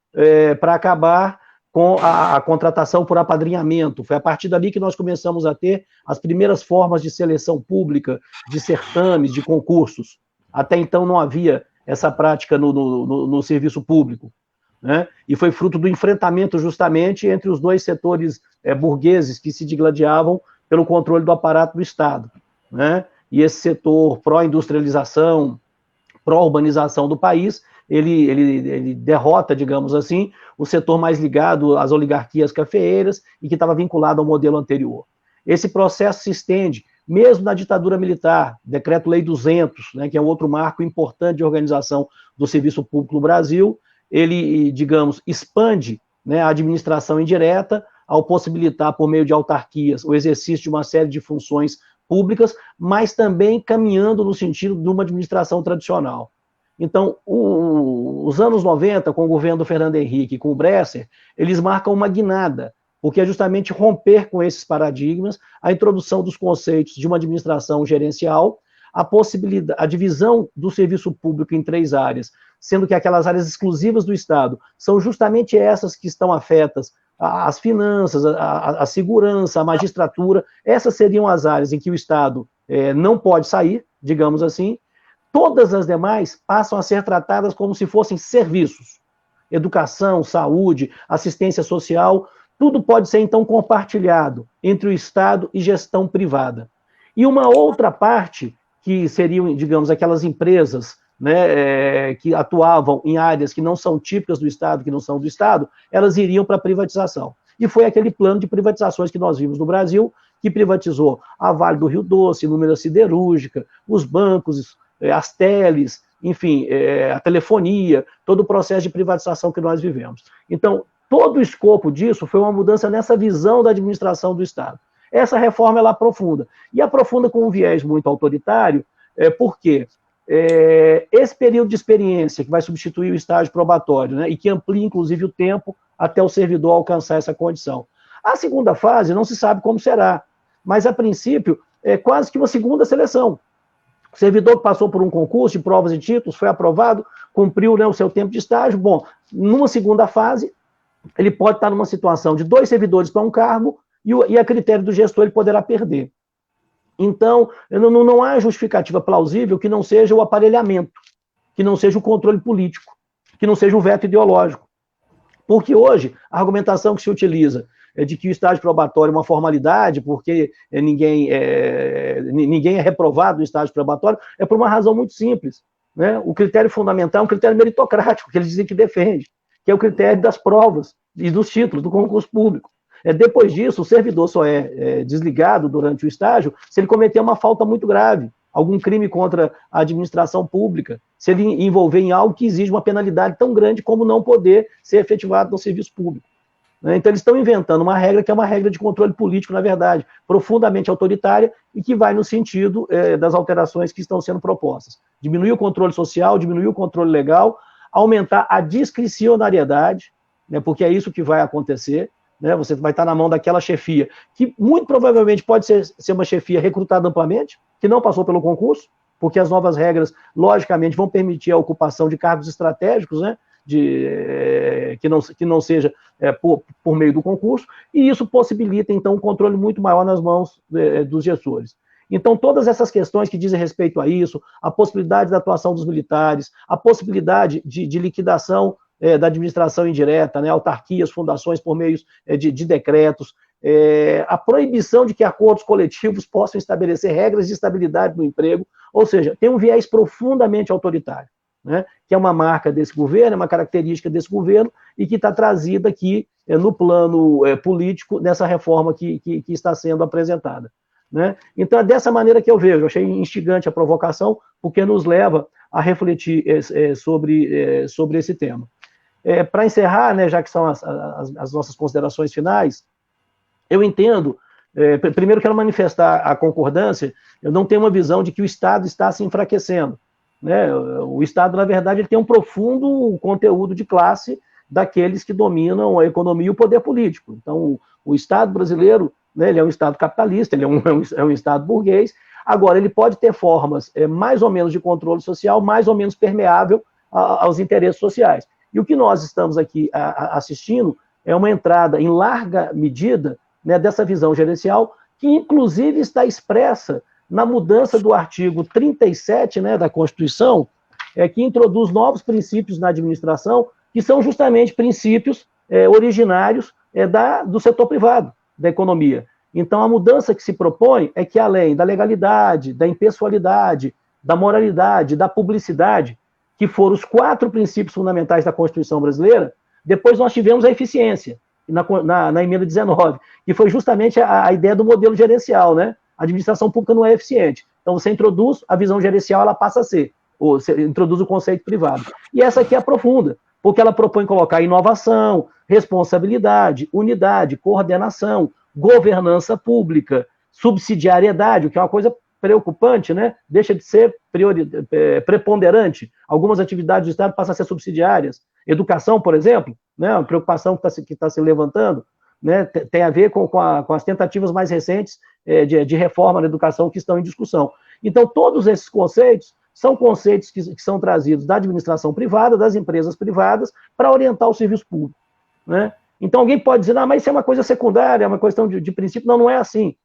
Speaker 1: para acabar com a contratação por apadrinhamento. Foi a partir dali que nós começamos a ter as primeiras formas de seleção pública, de certames, de concursos. Até então não havia essa prática no serviço público, né? E foi fruto do enfrentamento justamente entre os dois setores burgueses que se digladiavam pelo controle do aparato do Estado, né? E esse setor pró-industrialização, pró-urbanização do país, ele derrota, digamos assim, o setor mais ligado às oligarquias cafeeiras e que estava vinculado ao modelo anterior. Esse processo se estende, mesmo na ditadura militar, Decreto-Lei 200, né, que é um outro marco importante de organização do serviço público no Brasil, ele, digamos, expande, né, a administração indireta ao possibilitar, por meio de autarquias, o exercício de uma série de funções públicas, mas também caminhando no sentido de uma administração tradicional. Então, os anos 90, com o governo do Fernando Henrique e com o Bresser, eles marcam uma guinada, porque é justamente romper com esses paradigmas a introdução dos conceitos de uma administração gerencial, a divisão do serviço público em 3 áreas, sendo que aquelas áreas exclusivas do Estado são justamente essas que estão afetas às finanças, à segurança, à magistratura. Essas seriam as áreas em que o Estado não pode sair, digamos assim. Todas as demais passam a ser tratadas como se fossem serviços. Educação, saúde, assistência social, Tudo pode ser, então, compartilhado entre o Estado e gestão privada. E uma outra parte, que seriam, digamos, aquelas empresas, né, que atuavam em áreas que não são típicas do Estado, que não são do Estado, elas iriam para a privatização. E foi aquele plano de privatizações que nós vimos no Brasil, que privatizou a Vale do Rio Doce, Número Siderúrgica, os bancos, as teles, enfim, a telefonia, todo o processo de privatização que nós vivemos. Então, todo o escopo disso foi uma mudança nessa visão da administração do Estado. Essa reforma, ela aprofunda. E aprofunda com um viés muito autoritário, porque esse período de experiência que vai substituir o estágio probatório, né, e que amplia, inclusive, o tempo até o servidor alcançar essa condição. A segunda fase não se sabe como será, mas, a princípio, é quase que uma segunda seleção. O servidor que passou por um concurso de provas e títulos, foi aprovado, cumpriu, né, o seu tempo de estágio. Bom, numa segunda fase, ele pode estar numa situação de 2 servidores para um cargo e a critério do gestor ele poderá perder. Então, não há justificativa plausível que não seja o aparelhamento, que não seja o controle político, que não seja o veto ideológico. Porque hoje, a argumentação que se utiliza é de que o estágio probatório é uma formalidade, porque ninguém é reprovado no estágio probatório, é por uma razão muito simples, né? O critério fundamental é um critério meritocrático, que eles dizem que defende, que é o critério das provas e dos títulos do concurso público. Depois disso, o servidor só é desligado durante o estágio se ele cometer uma falta muito grave, algum crime contra a administração pública, se ele envolver em algo que exige uma penalidade tão grande como não poder ser efetivado no serviço público. Então, eles estão inventando uma regra que é uma regra de controle político, na verdade, profundamente autoritária e que vai no sentido das alterações que estão sendo propostas. Diminuir o controle social, diminuir o controle legal, aumentar a discricionariedade, né, porque é isso que vai acontecer, né, você vai estar na mão daquela chefia, que muito provavelmente pode ser uma chefia recrutada amplamente, que não passou pelo concurso, porque as novas regras, logicamente, vão permitir a ocupação de cargos estratégicos, né, que não seja por meio do concurso, e isso possibilita, então, um controle muito maior nas mãos dos gestores. Então, todas essas questões que dizem respeito a isso, a possibilidade da atuação dos militares, a possibilidade de liquidação da administração indireta, né, autarquias, fundações por meio de decretos, a proibição de que acordos coletivos possam estabelecer regras de estabilidade no emprego, ou seja, tem um viés profundamente autoritário, né, que é uma marca desse governo, é uma característica desse governo, e que está trazida aqui no plano político, nessa reforma que está sendo apresentada. Né? Então, é dessa maneira que eu vejo. Eu achei instigante a provocação, porque nos leva a refletir sobre esse tema. Para encerrar, né, já que são as nossas considerações finais, eu entendo, primeiro quero manifestar a concordância, eu não tenho uma visão de que o Estado está se enfraquecendo. Né? O Estado, na verdade, ele tem um profundo conteúdo de classe daqueles que dominam a economia e o poder político. Então, o Estado brasileiro, né, ele é um Estado capitalista, ele é um Estado burguês. Agora, ele pode ter formas mais ou menos de controle social, mais ou menos permeável aos interesses sociais. E o que nós estamos aqui assistindo é uma entrada, em larga medida, né, dessa visão gerencial, que inclusive está expressa na mudança do artigo 37, né, da Constituição, que introduz novos princípios na administração, que são justamente princípios originários do setor privado, da economia. Então, a mudança que se propõe é que, além da legalidade, da impessoalidade, da moralidade, da publicidade, que foram os 4 princípios fundamentais da Constituição brasileira, depois nós tivemos a eficiência, na emenda 19, que foi justamente a ideia do modelo gerencial, né? A administração pública não é eficiente. Então, você introduz a visão gerencial, ela passa a ser, ou você introduz o conceito privado. E essa aqui é profunda, porque ela propõe colocar inovação, responsabilidade, unidade, coordenação, governança pública, subsidiariedade, o que é uma coisa preocupante, né? Deixa de ser preponderante. Algumas atividades do Estado passam a ser subsidiárias. Educação, por exemplo, né? Uma preocupação que está se levantando, né? Tem a ver com as tentativas mais recentes de reforma da educação que estão em discussão. Então, todos esses conceitos são conceitos que são trazidos da administração privada, das empresas privadas, para orientar o serviço público. Né? Então, alguém pode dizer, mas isso é uma coisa secundária, é uma questão de princípio. Não, não é assim.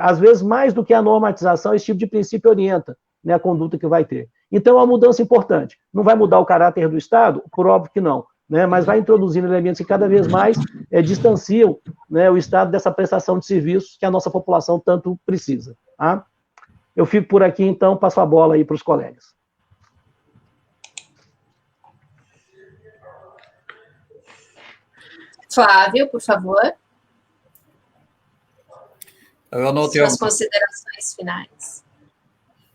Speaker 1: Às vezes, mais do que a normatização, esse tipo de princípio orienta, né, a conduta que vai ter. Então, é uma mudança importante. Não vai mudar o caráter do Estado? Por óbvio que não. né, mas vai introduzindo elementos que cada vez mais distanciam, né, o Estado dessa prestação de serviços que a nossa população tanto precisa. Tá? Eu fico por aqui, então, passo a bola aí para os colegas.
Speaker 3: Flávio, por favor.
Speaker 6: Eu anotei
Speaker 3: suas considerações finais.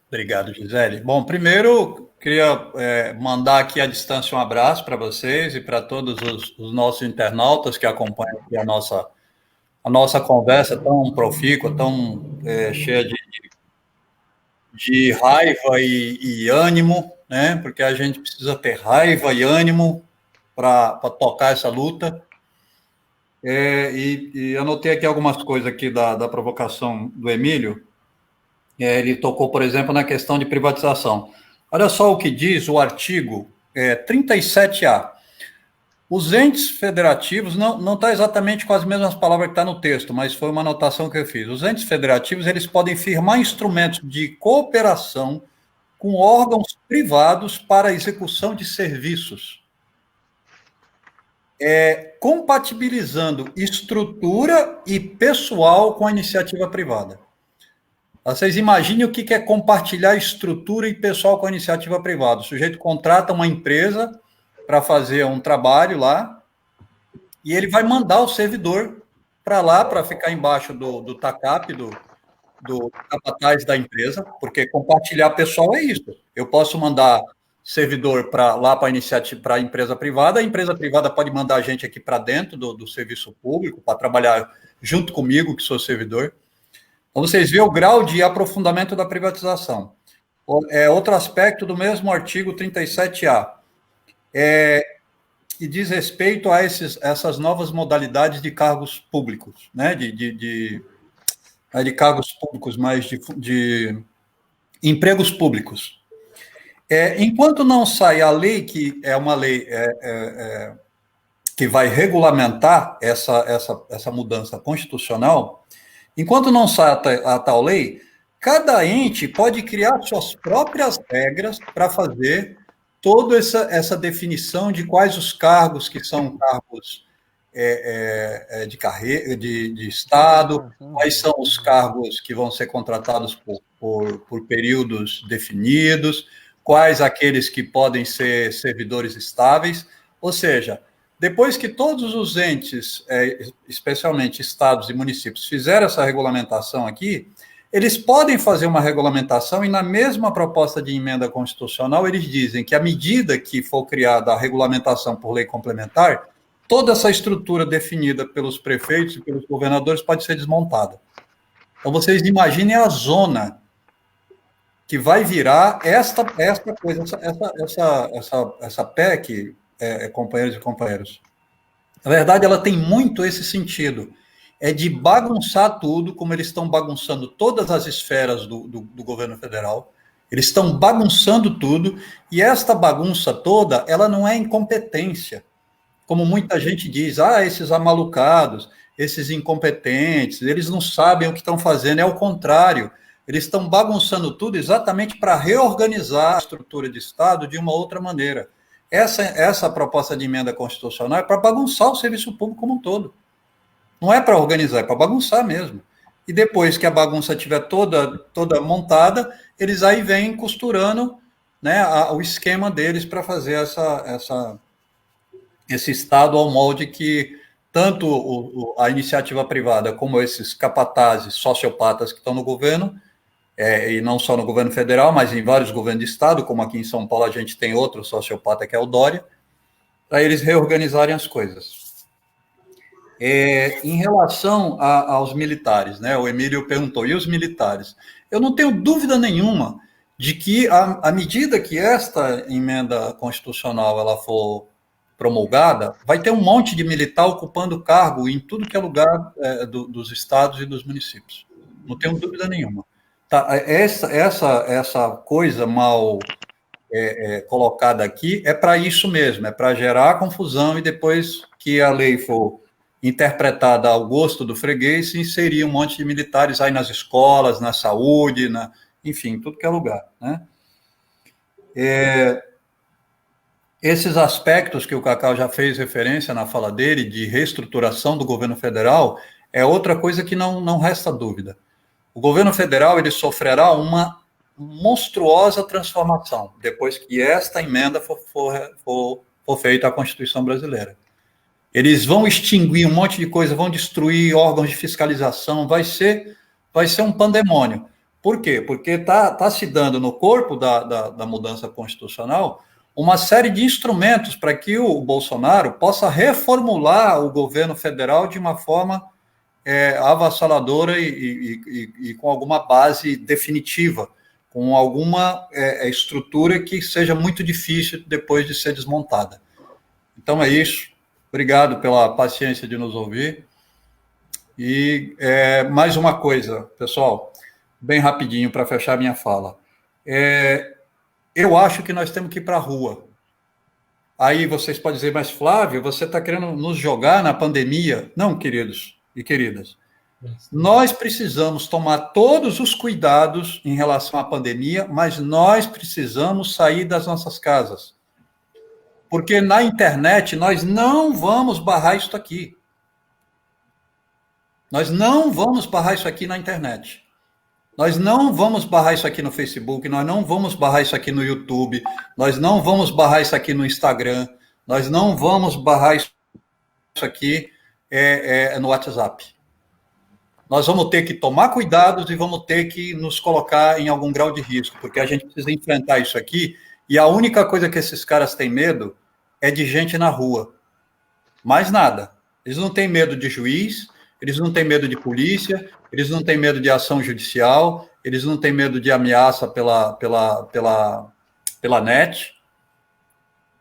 Speaker 6: Obrigado, Gisele. Bom, primeiro, queria mandar aqui à distância um abraço para vocês e para todos os nossos internautas que acompanham aqui a nossa conversa tão profícua, tão cheia de raiva e ânimo, né? Porque a gente precisa ter raiva e ânimo para tocar essa luta. E anotei aqui algumas coisas aqui da provocação do Emílio. Ele tocou, por exemplo, na questão de privatização. Olha só o que diz o artigo 37A. Os entes federativos, não está exatamente com as mesmas palavras que está no texto, mas foi uma anotação que eu fiz. Os entes federativos, eles podem firmar instrumentos de cooperação com órgãos privados para a execução de serviços, compatibilizando estrutura e pessoal com a iniciativa privada. Vocês imaginem o que é compartilhar estrutura e pessoal com a iniciativa privada. O sujeito contrata uma empresa para fazer um trabalho lá e ele vai mandar o servidor para lá, para ficar embaixo do TACAP, do capataz da empresa, porque compartilhar pessoal é isso. Eu posso mandar servidor para lá para a empresa privada, a empresa privada pode mandar a gente aqui para dentro do serviço público, para trabalhar junto comigo, que sou servidor. Então, vocês veem o grau de aprofundamento da privatização. Outro aspecto do mesmo artigo 37A, que diz respeito a essas novas modalidades de cargos públicos, né? de cargos públicos, mas de empregos públicos. Enquanto não sai a lei, que é uma lei que vai regulamentar essa mudança constitucional, enquanto não sai a tal lei, cada ente pode criar suas próprias regras para fazer toda essa definição de quais os cargos que são cargos de carreira, de Estado, quais são os cargos que vão ser contratados por períodos definidos, quais aqueles que podem ser servidores estáveis, ou seja, depois que todos os entes, especialmente estados e municípios, fizeram essa regulamentação aqui, eles podem fazer uma regulamentação e, na mesma proposta de emenda constitucional, eles dizem que, à medida que for criada a regulamentação por lei complementar, toda essa estrutura definida pelos prefeitos e pelos governadores pode ser desmontada. Então, vocês imaginem a zona que vai virar esta coisa, essa PEC, companheiros e companheiras. Na verdade, ela tem muito esse sentido, de bagunçar tudo, como eles estão bagunçando todas as esferas do governo federal, eles estão bagunçando tudo, e esta bagunça toda, ela não é incompetência, como muita gente diz, esses amalucados, esses incompetentes, eles não sabem o que estão fazendo, é o contrário, eles estão bagunçando tudo exatamente para reorganizar a estrutura de Estado de uma outra maneira. Essa proposta de emenda constitucional é para bagunçar o serviço público como um todo. Não é para organizar, é para bagunçar mesmo. E depois que a bagunça estiver toda montada, eles aí vêm costurando, né, o esquema deles para fazer esse Estado ao molde que tanto a iniciativa privada como esses capatazes, sociopatas que estão no governo, e não só no governo federal, mas em vários governos de Estado, como aqui em São Paulo a gente tem outro sociopata que é o Dória, para eles reorganizarem as coisas. Em relação aos militares, né, o Emílio perguntou, e os militares? Eu não tenho dúvida nenhuma de que, à medida que esta emenda constitucional ela for promulgada, vai ter um monte de militar ocupando cargo em tudo que é lugar dos estados e dos municípios. Não tenho dúvida nenhuma. Tá, essa coisa mal colocada aqui é para isso mesmo, é para gerar confusão e depois que a lei for interpretada ao gosto do freguês, se inserir um monte de militares aí nas escolas, na saúde, enfim, tudo que é lugar, né? esses aspectos que o Cacau já fez referência na fala dele, de reestruturação do governo federal, é outra coisa que não resta dúvida. O governo federal ele sofrerá uma monstruosa transformação depois que esta emenda for feita à Constituição brasileira. Eles vão extinguir um monte de coisa, vão destruir órgãos de fiscalização, vai ser um pandemônio. Por quê? Porque está se dando no corpo da mudança constitucional uma série de instrumentos para que o Bolsonaro possa reformular o governo federal de uma forma avassaladora e com alguma base definitiva, com alguma estrutura que seja muito difícil depois de ser desmontada. Então é isso. Obrigado pela paciência de nos ouvir. E mais uma coisa, pessoal, bem rapidinho para fechar minha fala. Eu acho que nós temos que ir para a rua. Aí vocês podem dizer, mas Flávio, você está querendo nos jogar na pandemia? Não, queridos e queridas. Nós precisamos tomar todos os cuidados em relação à pandemia, mas nós precisamos sair das nossas casas. Porque na internet nós não vamos barrar isso aqui. Nós não vamos barrar isso aqui na internet. Nós não vamos barrar isso aqui no Facebook, nós não vamos barrar isso aqui no YouTube, nós não vamos barrar isso aqui no Instagram, nós não vamos barrar isso aqui no WhatsApp. Nós vamos ter que tomar cuidados e vamos ter que nos colocar em algum grau de risco, porque a gente precisa enfrentar isso aqui, e a única coisa que esses caras têm medo é de gente na rua. Mais nada. Eles não têm medo de juiz, eles não têm medo de polícia, eles não têm medo de ação judicial, eles não têm medo de ameaça pela net,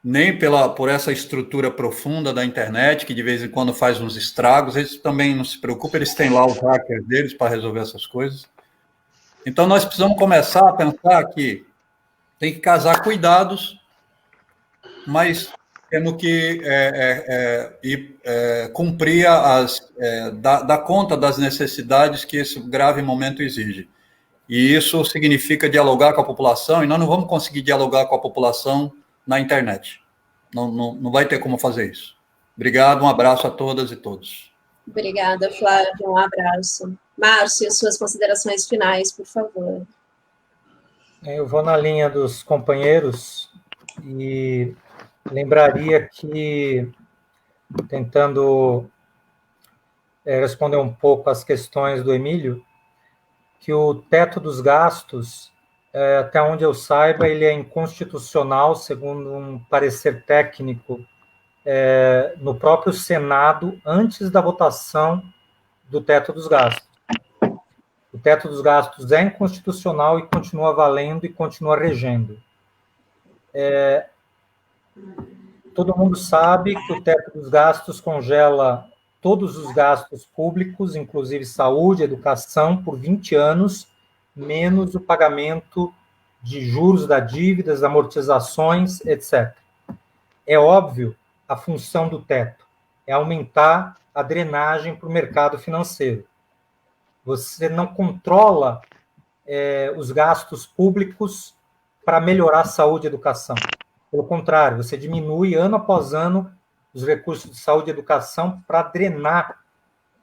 Speaker 6: nem por essa estrutura profunda da internet, que de vez em quando faz uns estragos. Eles também não se preocupam, eles têm lá os hackers deles para resolver essas coisas. Então, nós precisamos começar a pensar que tem que casar cuidados, mas temos que cumprir dar conta das necessidades que esse grave momento exige. E isso significa dialogar com a população, e nós não vamos conseguir dialogar com a população na internet. Não vai ter como fazer isso. Obrigado, um abraço a todas e todos.
Speaker 3: Obrigada, Flávio, um abraço. Márcio, suas considerações finais, por favor.
Speaker 8: Eu vou na linha dos companheiros e lembraria que, tentando responder um pouco às questões do Emílio, que o teto dos gastos, até onde eu saiba, ele é inconstitucional, segundo um parecer técnico no próprio Senado, antes da votação do teto dos gastos. O teto dos gastos é inconstitucional e continua valendo e continua regendo. Todo mundo sabe que o teto dos gastos congela todos os gastos públicos, inclusive saúde, educação, por 20 anos, menos o pagamento de juros da dívida, amortizações, etc. É óbvio, a função do teto é aumentar a drenagem para o mercado financeiro. Você não controla os gastos públicos para melhorar a saúde e educação. Pelo contrário, você diminui ano após ano os recursos de saúde e educação para drenar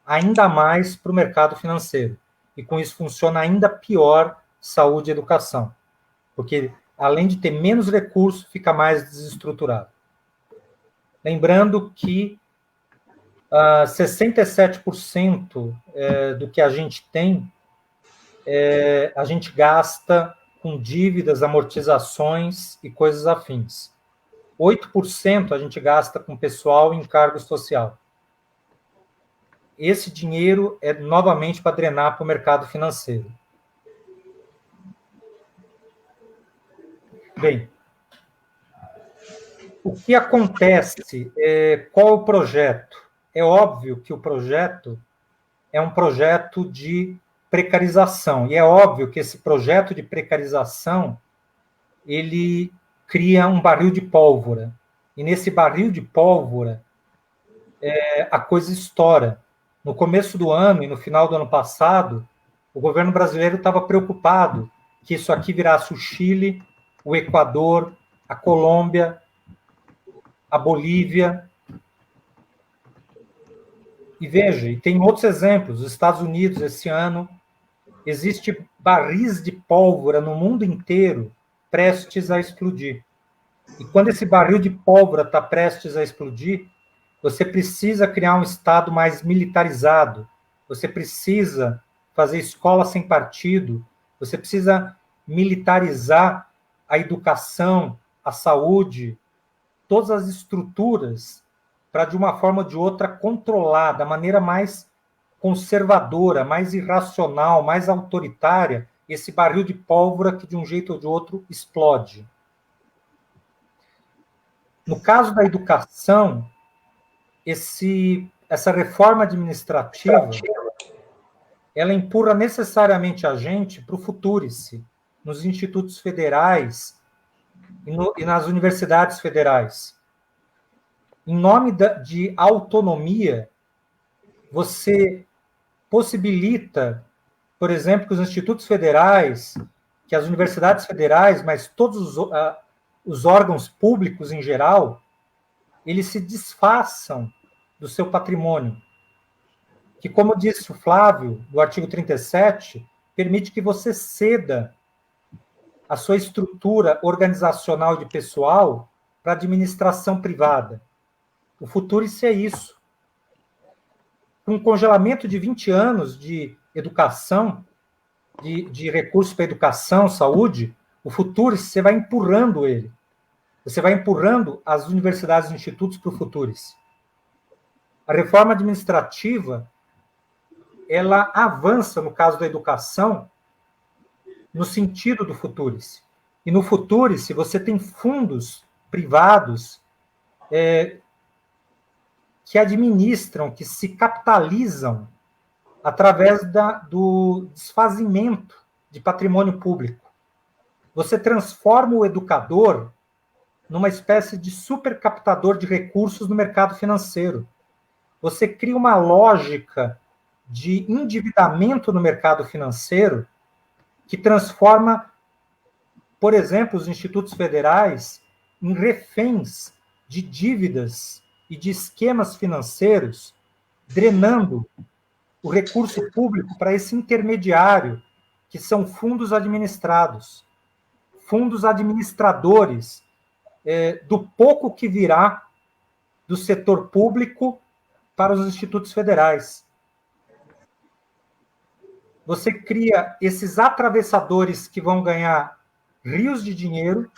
Speaker 8: ainda mais para o mercado financeiro. E com isso funciona ainda pior saúde e educação. Porque, além de ter menos recursos, fica mais desestruturado. Lembrando que 67% do que a gente tem, a gente gasta com dívidas, amortizações e coisas afins. 8% a gente gasta com pessoal e encargo social. Esse dinheiro é novamente para drenar para o mercado financeiro. Bem, o que acontece? Qual é o projeto? É óbvio que o projeto é um projeto de precarização, e é óbvio que esse projeto de precarização ele cria um barril de pólvora, e nesse barril de pólvora a coisa estoura. No começo do ano e no final do ano passado, o governo brasileiro estava preocupado que isso aqui virasse o Chile, o Equador, a Colômbia, a Bolívia. E veja, e tem outros exemplos. Os Estados Unidos, esse ano, existe barris de pólvora no mundo inteiro prestes a explodir. E quando esse barril de pólvora está prestes a explodir, você precisa criar um Estado mais militarizado, você precisa fazer escola sem partido, você precisa militarizar a educação, a saúde, todas as estruturas, para, de uma forma ou de outra, controlar da maneira mais conservadora, mais irracional, mais autoritária, esse barril de pólvora que, de um jeito ou de outro, explode. No caso da educação, essa reforma administrativa, ela empurra necessariamente a gente para o futurice, nos institutos federais e nas universidades federais. Em nome de autonomia, você possibilita, por exemplo, que os institutos federais, que as universidades federais, mas todos os órgãos públicos em geral, eles se desfaçam do seu patrimônio, que, como disse o Flávio, do artigo 37, permite que você ceda a sua estrutura organizacional de pessoal para a administração privada. O futurice é isso. Com um congelamento de 20 anos de educação, de recursos para educação, saúde, o futurice, você vai empurrando ele. Você vai empurrando as universidades e institutos para o futurice. A reforma administrativa, ela avança, no caso da educação, no sentido do futurice. E no futurice, você tem fundos privados que administram, que se capitalizam através do desfazimento de patrimônio público. Você transforma o educador numa espécie de supercaptador de recursos no mercado financeiro. Você cria uma lógica de endividamento no mercado financeiro que transforma, por exemplo, os institutos federais em reféns de dívidas e de esquemas financeiros, drenando o recurso público para esse intermediário, que são fundos administrados, fundos administradores do pouco que virá do setor público para os institutos federais. Você cria esses atravessadores que vão ganhar rios de dinheiro,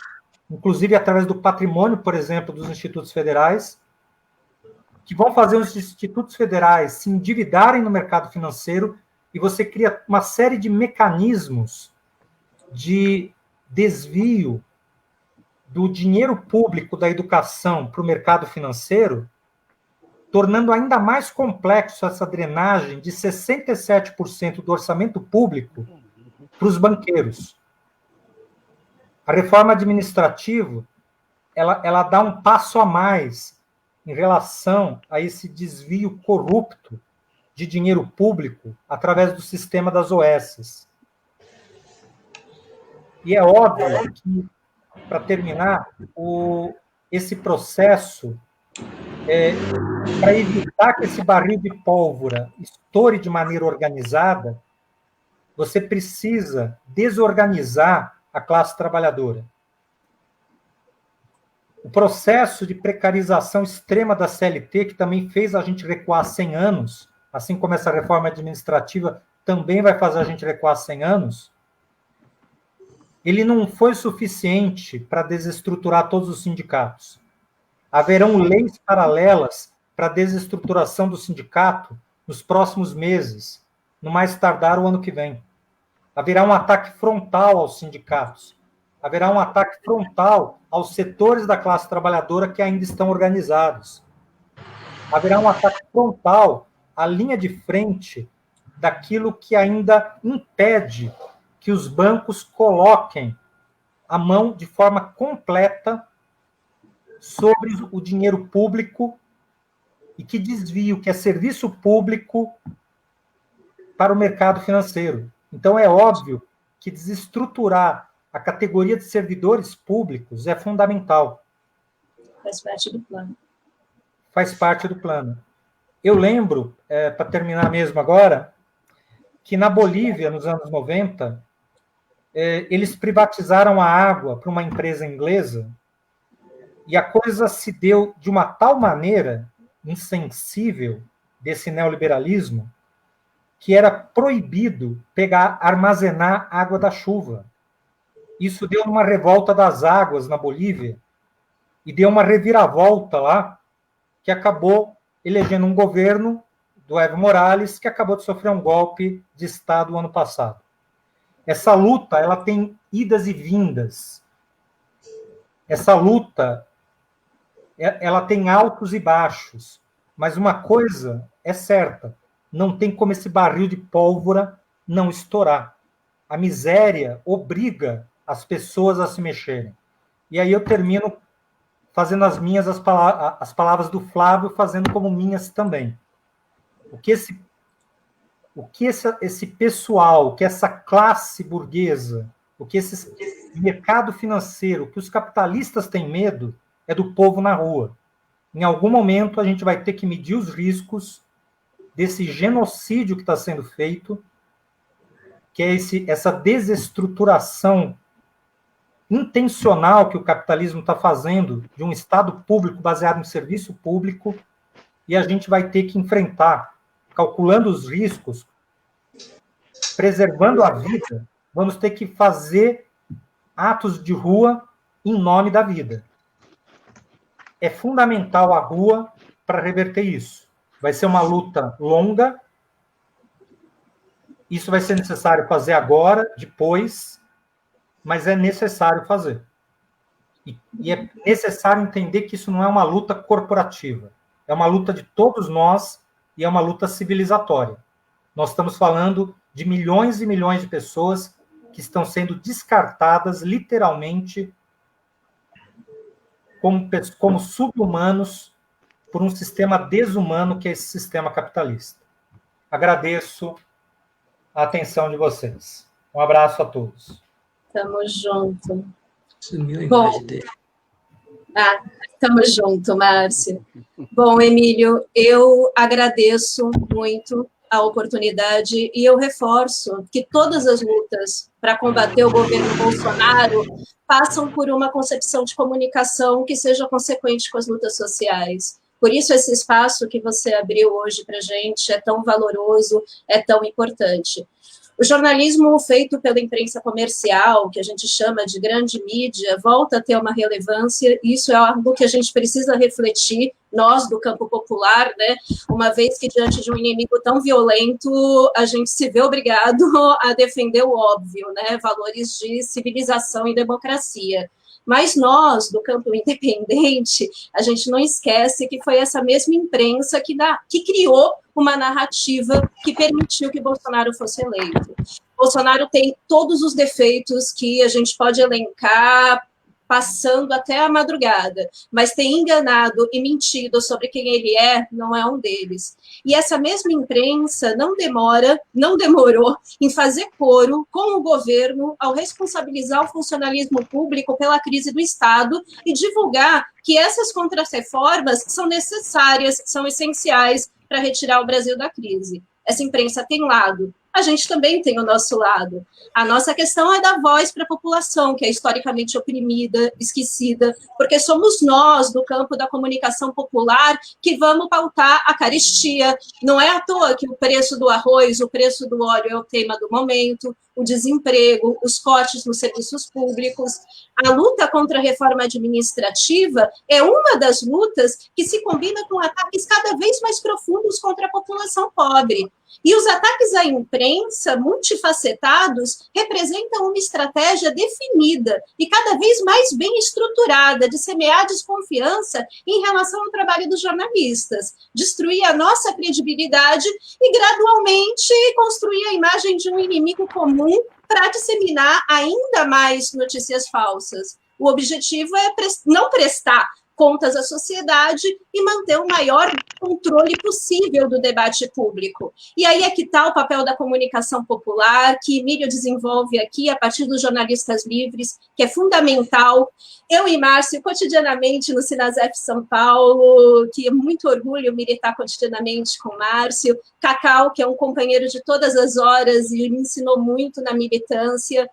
Speaker 8: inclusive através do patrimônio, por exemplo, dos institutos federais, que vão fazer os institutos federais se endividarem no mercado financeiro, e você cria uma série de mecanismos de desvio do dinheiro público da educação para o mercado financeiro, tornando ainda mais complexo essa drenagem de 67% do orçamento público para os banqueiros. A reforma administrativa, ela dá um passo a mais em relação a esse desvio corrupto de dinheiro público através do sistema das OS. E é óbvio que, para terminar, esse processo, para evitar que esse barril de pólvora estoure de maneira organizada, você precisa desorganizar a classe trabalhadora. O processo de precarização extrema da CLT, que também fez a gente recuar 100 anos, assim como essa reforma administrativa também vai fazer a gente recuar 100 anos, ele não foi suficiente para desestruturar todos os sindicatos. Haverão leis paralelas para a desestruturação do sindicato nos próximos meses, no mais tardar o ano que vem. Haverá um ataque frontal aos sindicatos. Haverá um ataque frontal aos setores da classe trabalhadora que ainda estão organizados. Haverá um ataque frontal à linha de frente daquilo que ainda impede que os bancos coloquem a mão de forma completa sobre o dinheiro público e que desvio, que é serviço público para o mercado financeiro. Então, é óbvio que desestruturar a categoria de servidores públicos é fundamental.
Speaker 3: Faz parte do plano.
Speaker 8: Faz parte do plano. Eu lembro, para terminar mesmo agora, que na Bolívia, nos anos 90, eles privatizaram a água para uma empresa inglesa e a coisa se deu de uma tal maneira insensível desse neoliberalismo que era proibido armazenar água da chuva. Isso deu uma revolta das águas na Bolívia e deu uma reviravolta lá que acabou elegendo um governo do Evo Morales que acabou de sofrer um golpe de Estado ano passado. Essa luta, ela tem idas e vindas. Essa luta, ela tem altos e baixos. Mas uma coisa é certa, não tem como esse barril de pólvora não estourar. A miséria obriga as pessoas a se mexerem. E aí eu termino fazendo as palavras do Flávio, fazendo como minhas também. O que esse pessoal, o que essa classe burguesa, o que esse mercado financeiro, o que os capitalistas têm medo é do povo na rua. Em algum momento a gente vai ter que medir os riscos desse genocídio que está sendo feito, que é essa desestruturação intencional que o capitalismo está fazendo de um Estado público baseado em serviço público, e a gente vai ter que enfrentar, calculando os riscos, preservando a vida, vamos ter que fazer atos de rua em nome da vida. É fundamental a rua para reverter isso. Vai ser uma luta longa, isso vai ser necessário fazer agora, depois, mas é necessário fazer. E é necessário entender que isso não é uma luta corporativa, é uma luta de todos nós e é uma luta civilizatória. Nós estamos falando de milhões e milhões de pessoas que estão sendo descartadas, literalmente, como sub-humanos por um sistema desumano que é esse sistema capitalista. Agradeço a atenção de vocês. Um abraço a todos.
Speaker 3: Tamo junto.
Speaker 2: Sumiu a imagem dele.
Speaker 3: Tamo junto, Márcio. Bom, Emílio, eu agradeço muito a oportunidade e eu reforço que todas as lutas para combater o governo Bolsonaro passam por uma concepção de comunicação que seja consequente com as lutas sociais. Por isso, esse espaço que você abriu hoje para a gente é tão valoroso, é tão importante. O jornalismo feito pela imprensa comercial, que a gente chama de grande mídia, volta a ter uma relevância, e isso é algo que a gente precisa refletir, nós do campo popular, né? Uma vez que diante de um inimigo tão violento, a gente se vê obrigado a defender o óbvio, né? Valores de civilização e democracia. Mas nós, do campo independente, a gente não esquece que foi essa mesma imprensa que criou uma narrativa que permitiu que Bolsonaro fosse eleito. Bolsonaro tem todos os defeitos que a gente pode elencar, passando até a madrugada, mas ter enganado e mentido sobre quem ele não é um deles. E essa mesma imprensa não demorou em fazer coro com o governo ao responsabilizar o funcionalismo público pela crise do Estado e divulgar que essas contrarreformas são necessárias, são essenciais para retirar o Brasil da crise. Essa imprensa tem lado, a gente também tem o nosso lado. A nossa questão é dar voz para a população, que é historicamente oprimida, esquecida, porque somos nós, do campo da comunicação popular, que vamos pautar a carestia. Não é à toa que o preço do arroz, o preço do óleo é o tema do momento, o desemprego, os cortes nos serviços públicos. A luta contra a reforma administrativa é uma das lutas que se combina com ataques cada vez mais profundos contra a população pobre. E os ataques à imprensa, multifacetados, representam uma estratégia definida e cada vez mais bem estruturada de semear desconfiança em relação ao trabalho dos jornalistas, destruir a nossa credibilidade e, gradualmente, construir a imagem de um inimigo comum para disseminar ainda mais notícias falsas. O objetivo é não prestar contas à sociedade e manter o maior controle possível do debate público. E aí é que está o papel da comunicação popular, que Emílio desenvolve aqui a partir dos jornalistas livres, que é fundamental. Eu e Márcio, cotidianamente no Sinasef São Paulo, que é muito orgulho militar cotidianamente com Márcio. Cacau, que é um companheiro de todas as horas e me ensinou muito na militância.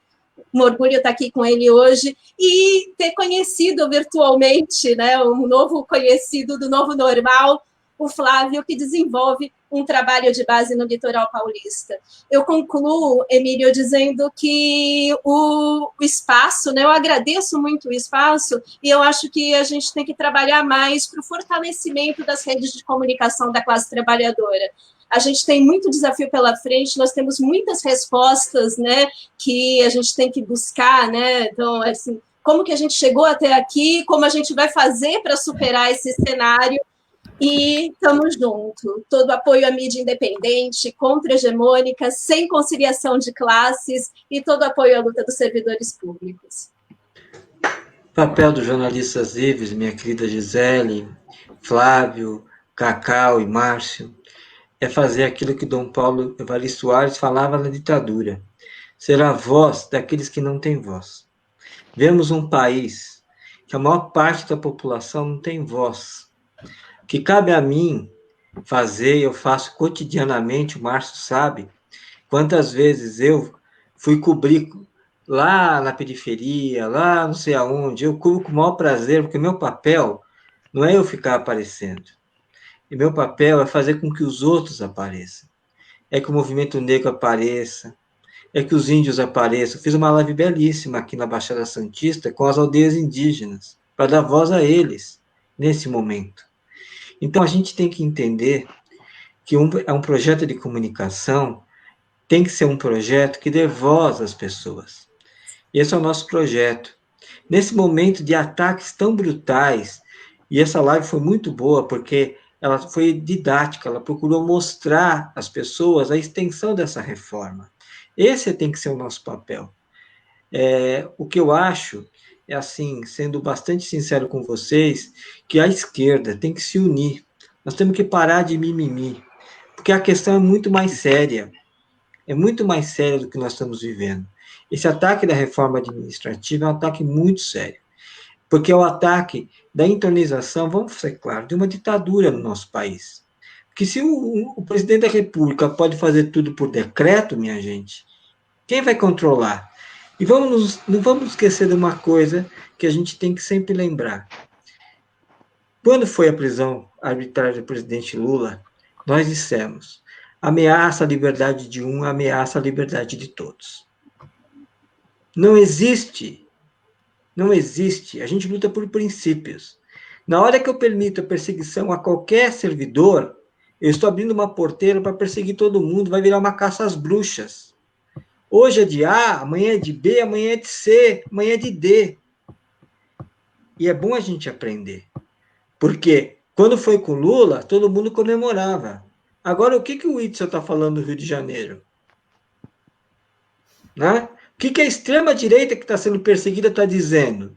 Speaker 3: Um orgulho estar aqui com ele hoje e ter conhecido virtualmente, né, um novo conhecido do novo normal, o Flávio, que desenvolve um trabalho de base no litoral paulista. Eu concluo, Emílio, dizendo que o espaço, né, eu agradeço muito o espaço e eu acho que a gente tem que trabalhar mais para o fortalecimento das redes de comunicação da classe trabalhadora. A gente tem muito desafio pela frente, nós temos muitas respostas, né, que a gente tem que buscar, né, então, assim, como que a gente chegou até aqui, como a gente vai fazer para superar esse cenário, e estamos juntos. Todo apoio à mídia independente, contra-hegemônica, sem conciliação de classes, e todo apoio à luta dos servidores públicos.
Speaker 2: O papel dos jornalistas livres, minha querida Gisele, Flávio, Cacau e Márcio, é fazer aquilo que Dom Paulo Evaristo Soares falava na ditadura, ser a voz daqueles que não têm voz. Vemos um país que a maior parte da população não tem voz. O que cabe a mim fazer, eu faço cotidianamente, o Márcio sabe, quantas vezes eu fui cobrir lá na periferia, lá não sei aonde, eu cubro com o maior prazer, porque meu papel não é eu ficar aparecendo. E meu papel é fazer com que os outros apareçam. É que o movimento negro apareça, é que os índios apareçam. Eu fiz uma live belíssima aqui na Baixada Santista com as aldeias indígenas, para dar voz a eles, nesse momento. Então, a gente tem que entender que é um projeto de comunicação, tem que ser um projeto que dê voz às pessoas. Esse é o nosso projeto. Nesse momento de ataques tão brutais, e essa live foi muito boa, porque ela foi didática, ela procurou mostrar às pessoas a extensão dessa reforma. Esse tem que ser o nosso papel. O que eu acho é, assim, sendo bastante sincero com vocês, que a esquerda tem que se unir. Nós temos que parar de mimimi, porque a questão é muito mais séria. É muito mais séria do que nós estamos vivendo. Esse ataque da reforma administrativa é um ataque muito sério, porque é o ataque da entronização, vamos ser claros, de uma ditadura no nosso país. Porque se o presidente da República pode fazer tudo por decreto, minha gente, quem vai controlar? E não vamos esquecer de uma coisa que a gente tem que sempre lembrar. Quando foi a prisão arbitrária do presidente Lula, nós dissemos, ameaça a liberdade de um, ameaça a liberdade de todos. Não existe, a gente luta por princípios. Na hora que eu permito a perseguição a qualquer servidor, eu estou abrindo uma porteira para perseguir todo mundo, vai virar uma caça às bruxas. Hoje é de A, amanhã é de B, amanhã é de C, amanhã é de D. E é bom a gente aprender. Porque quando foi com Lula, todo mundo comemorava. Agora, o que o Whitson está falando no Rio de Janeiro? Né? O que a extrema-direita que está sendo perseguida está dizendo?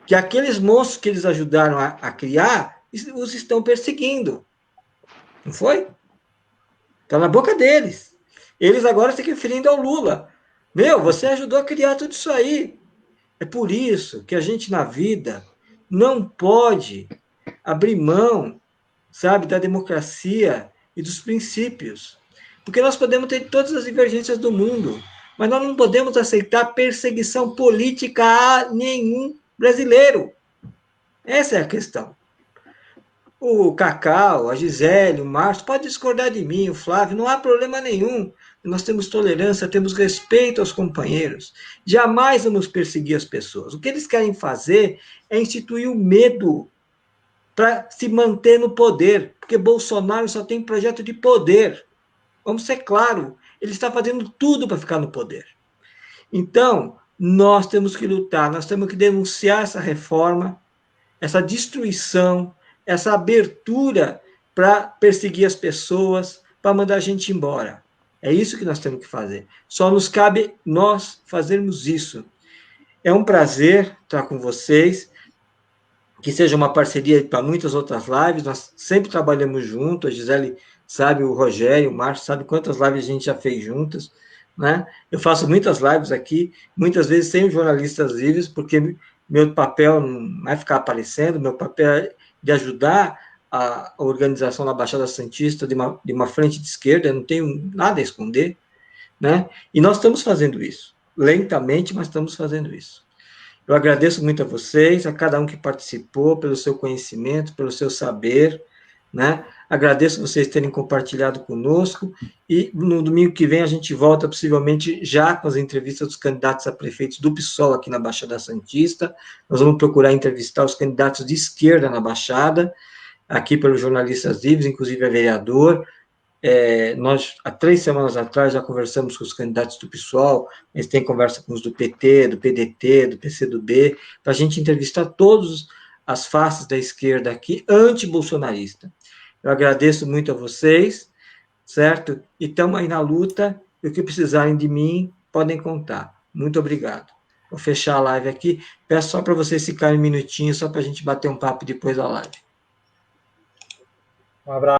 Speaker 2: Que aqueles monstros que eles ajudaram a criar, os estão perseguindo. Não foi? Está na boca deles. Eles agora se referindo ao Lula. Você ajudou a criar tudo isso aí. É por isso que a gente, na vida, não pode abrir mão, sabe, da democracia e dos princípios. Porque nós podemos ter todas as divergências do mundo, mas nós não podemos aceitar perseguição política a nenhum brasileiro. Essa é a questão. O Cacau, a Gisele, o Márcio, pode discordar de mim, o Flávio, não há problema nenhum. Nós temos tolerância, temos respeito aos companheiros. Jamais vamos perseguir as pessoas. O que eles querem fazer é instituir o medo para se manter no poder, porque Bolsonaro só tem projeto de poder. Vamos ser claros, ele está fazendo tudo para ficar no poder. Então, nós temos que lutar, nós temos que denunciar essa reforma, essa destruição, essa abertura para perseguir as pessoas, para mandar a gente embora. É isso que nós temos que fazer. Só nos cabe nós fazermos isso. É um prazer estar com vocês. que seja uma parceria para muitas outras lives. Nós sempre trabalhamos juntos, a Gisele sabe, o Rogério, o Márcio sabe quantas lives a gente já fez juntas, né? Eu faço muitas lives aqui, muitas vezes sem os jornalistas livres, porque meu papel não é ficar aparecendo, meu papel é de ajudar a organização da Baixada Santista de uma frente de esquerda, eu não tenho nada a esconder, né? E nós estamos fazendo isso, lentamente, mas estamos fazendo isso. Eu agradeço muito a vocês, a cada um que participou, pelo seu conhecimento, pelo seu saber, né? Agradeço vocês terem compartilhado conosco, e no domingo que vem a gente volta, possivelmente, já com as entrevistas dos candidatos a prefeitos do PSOL aqui na Baixada Santista. Nós vamos procurar entrevistar os candidatos de esquerda na Baixada, aqui pelos jornalistas livres, inclusive a vereador. Nós, há 3 semanas atrás, já conversamos com os candidatos do PSOL, eles têm conversa com os do PT, do PDT, do PCdoB, para a gente entrevistar todas as faces da esquerda aqui, anti-bolsonarista. Eu agradeço muito a vocês, certo? E estamos aí na luta, e o que precisarem de mim, podem contar. Muito obrigado. Vou fechar a live aqui, peço só para vocês ficarem um minutinho, só para a gente bater um papo depois da live.
Speaker 8: Um abraço.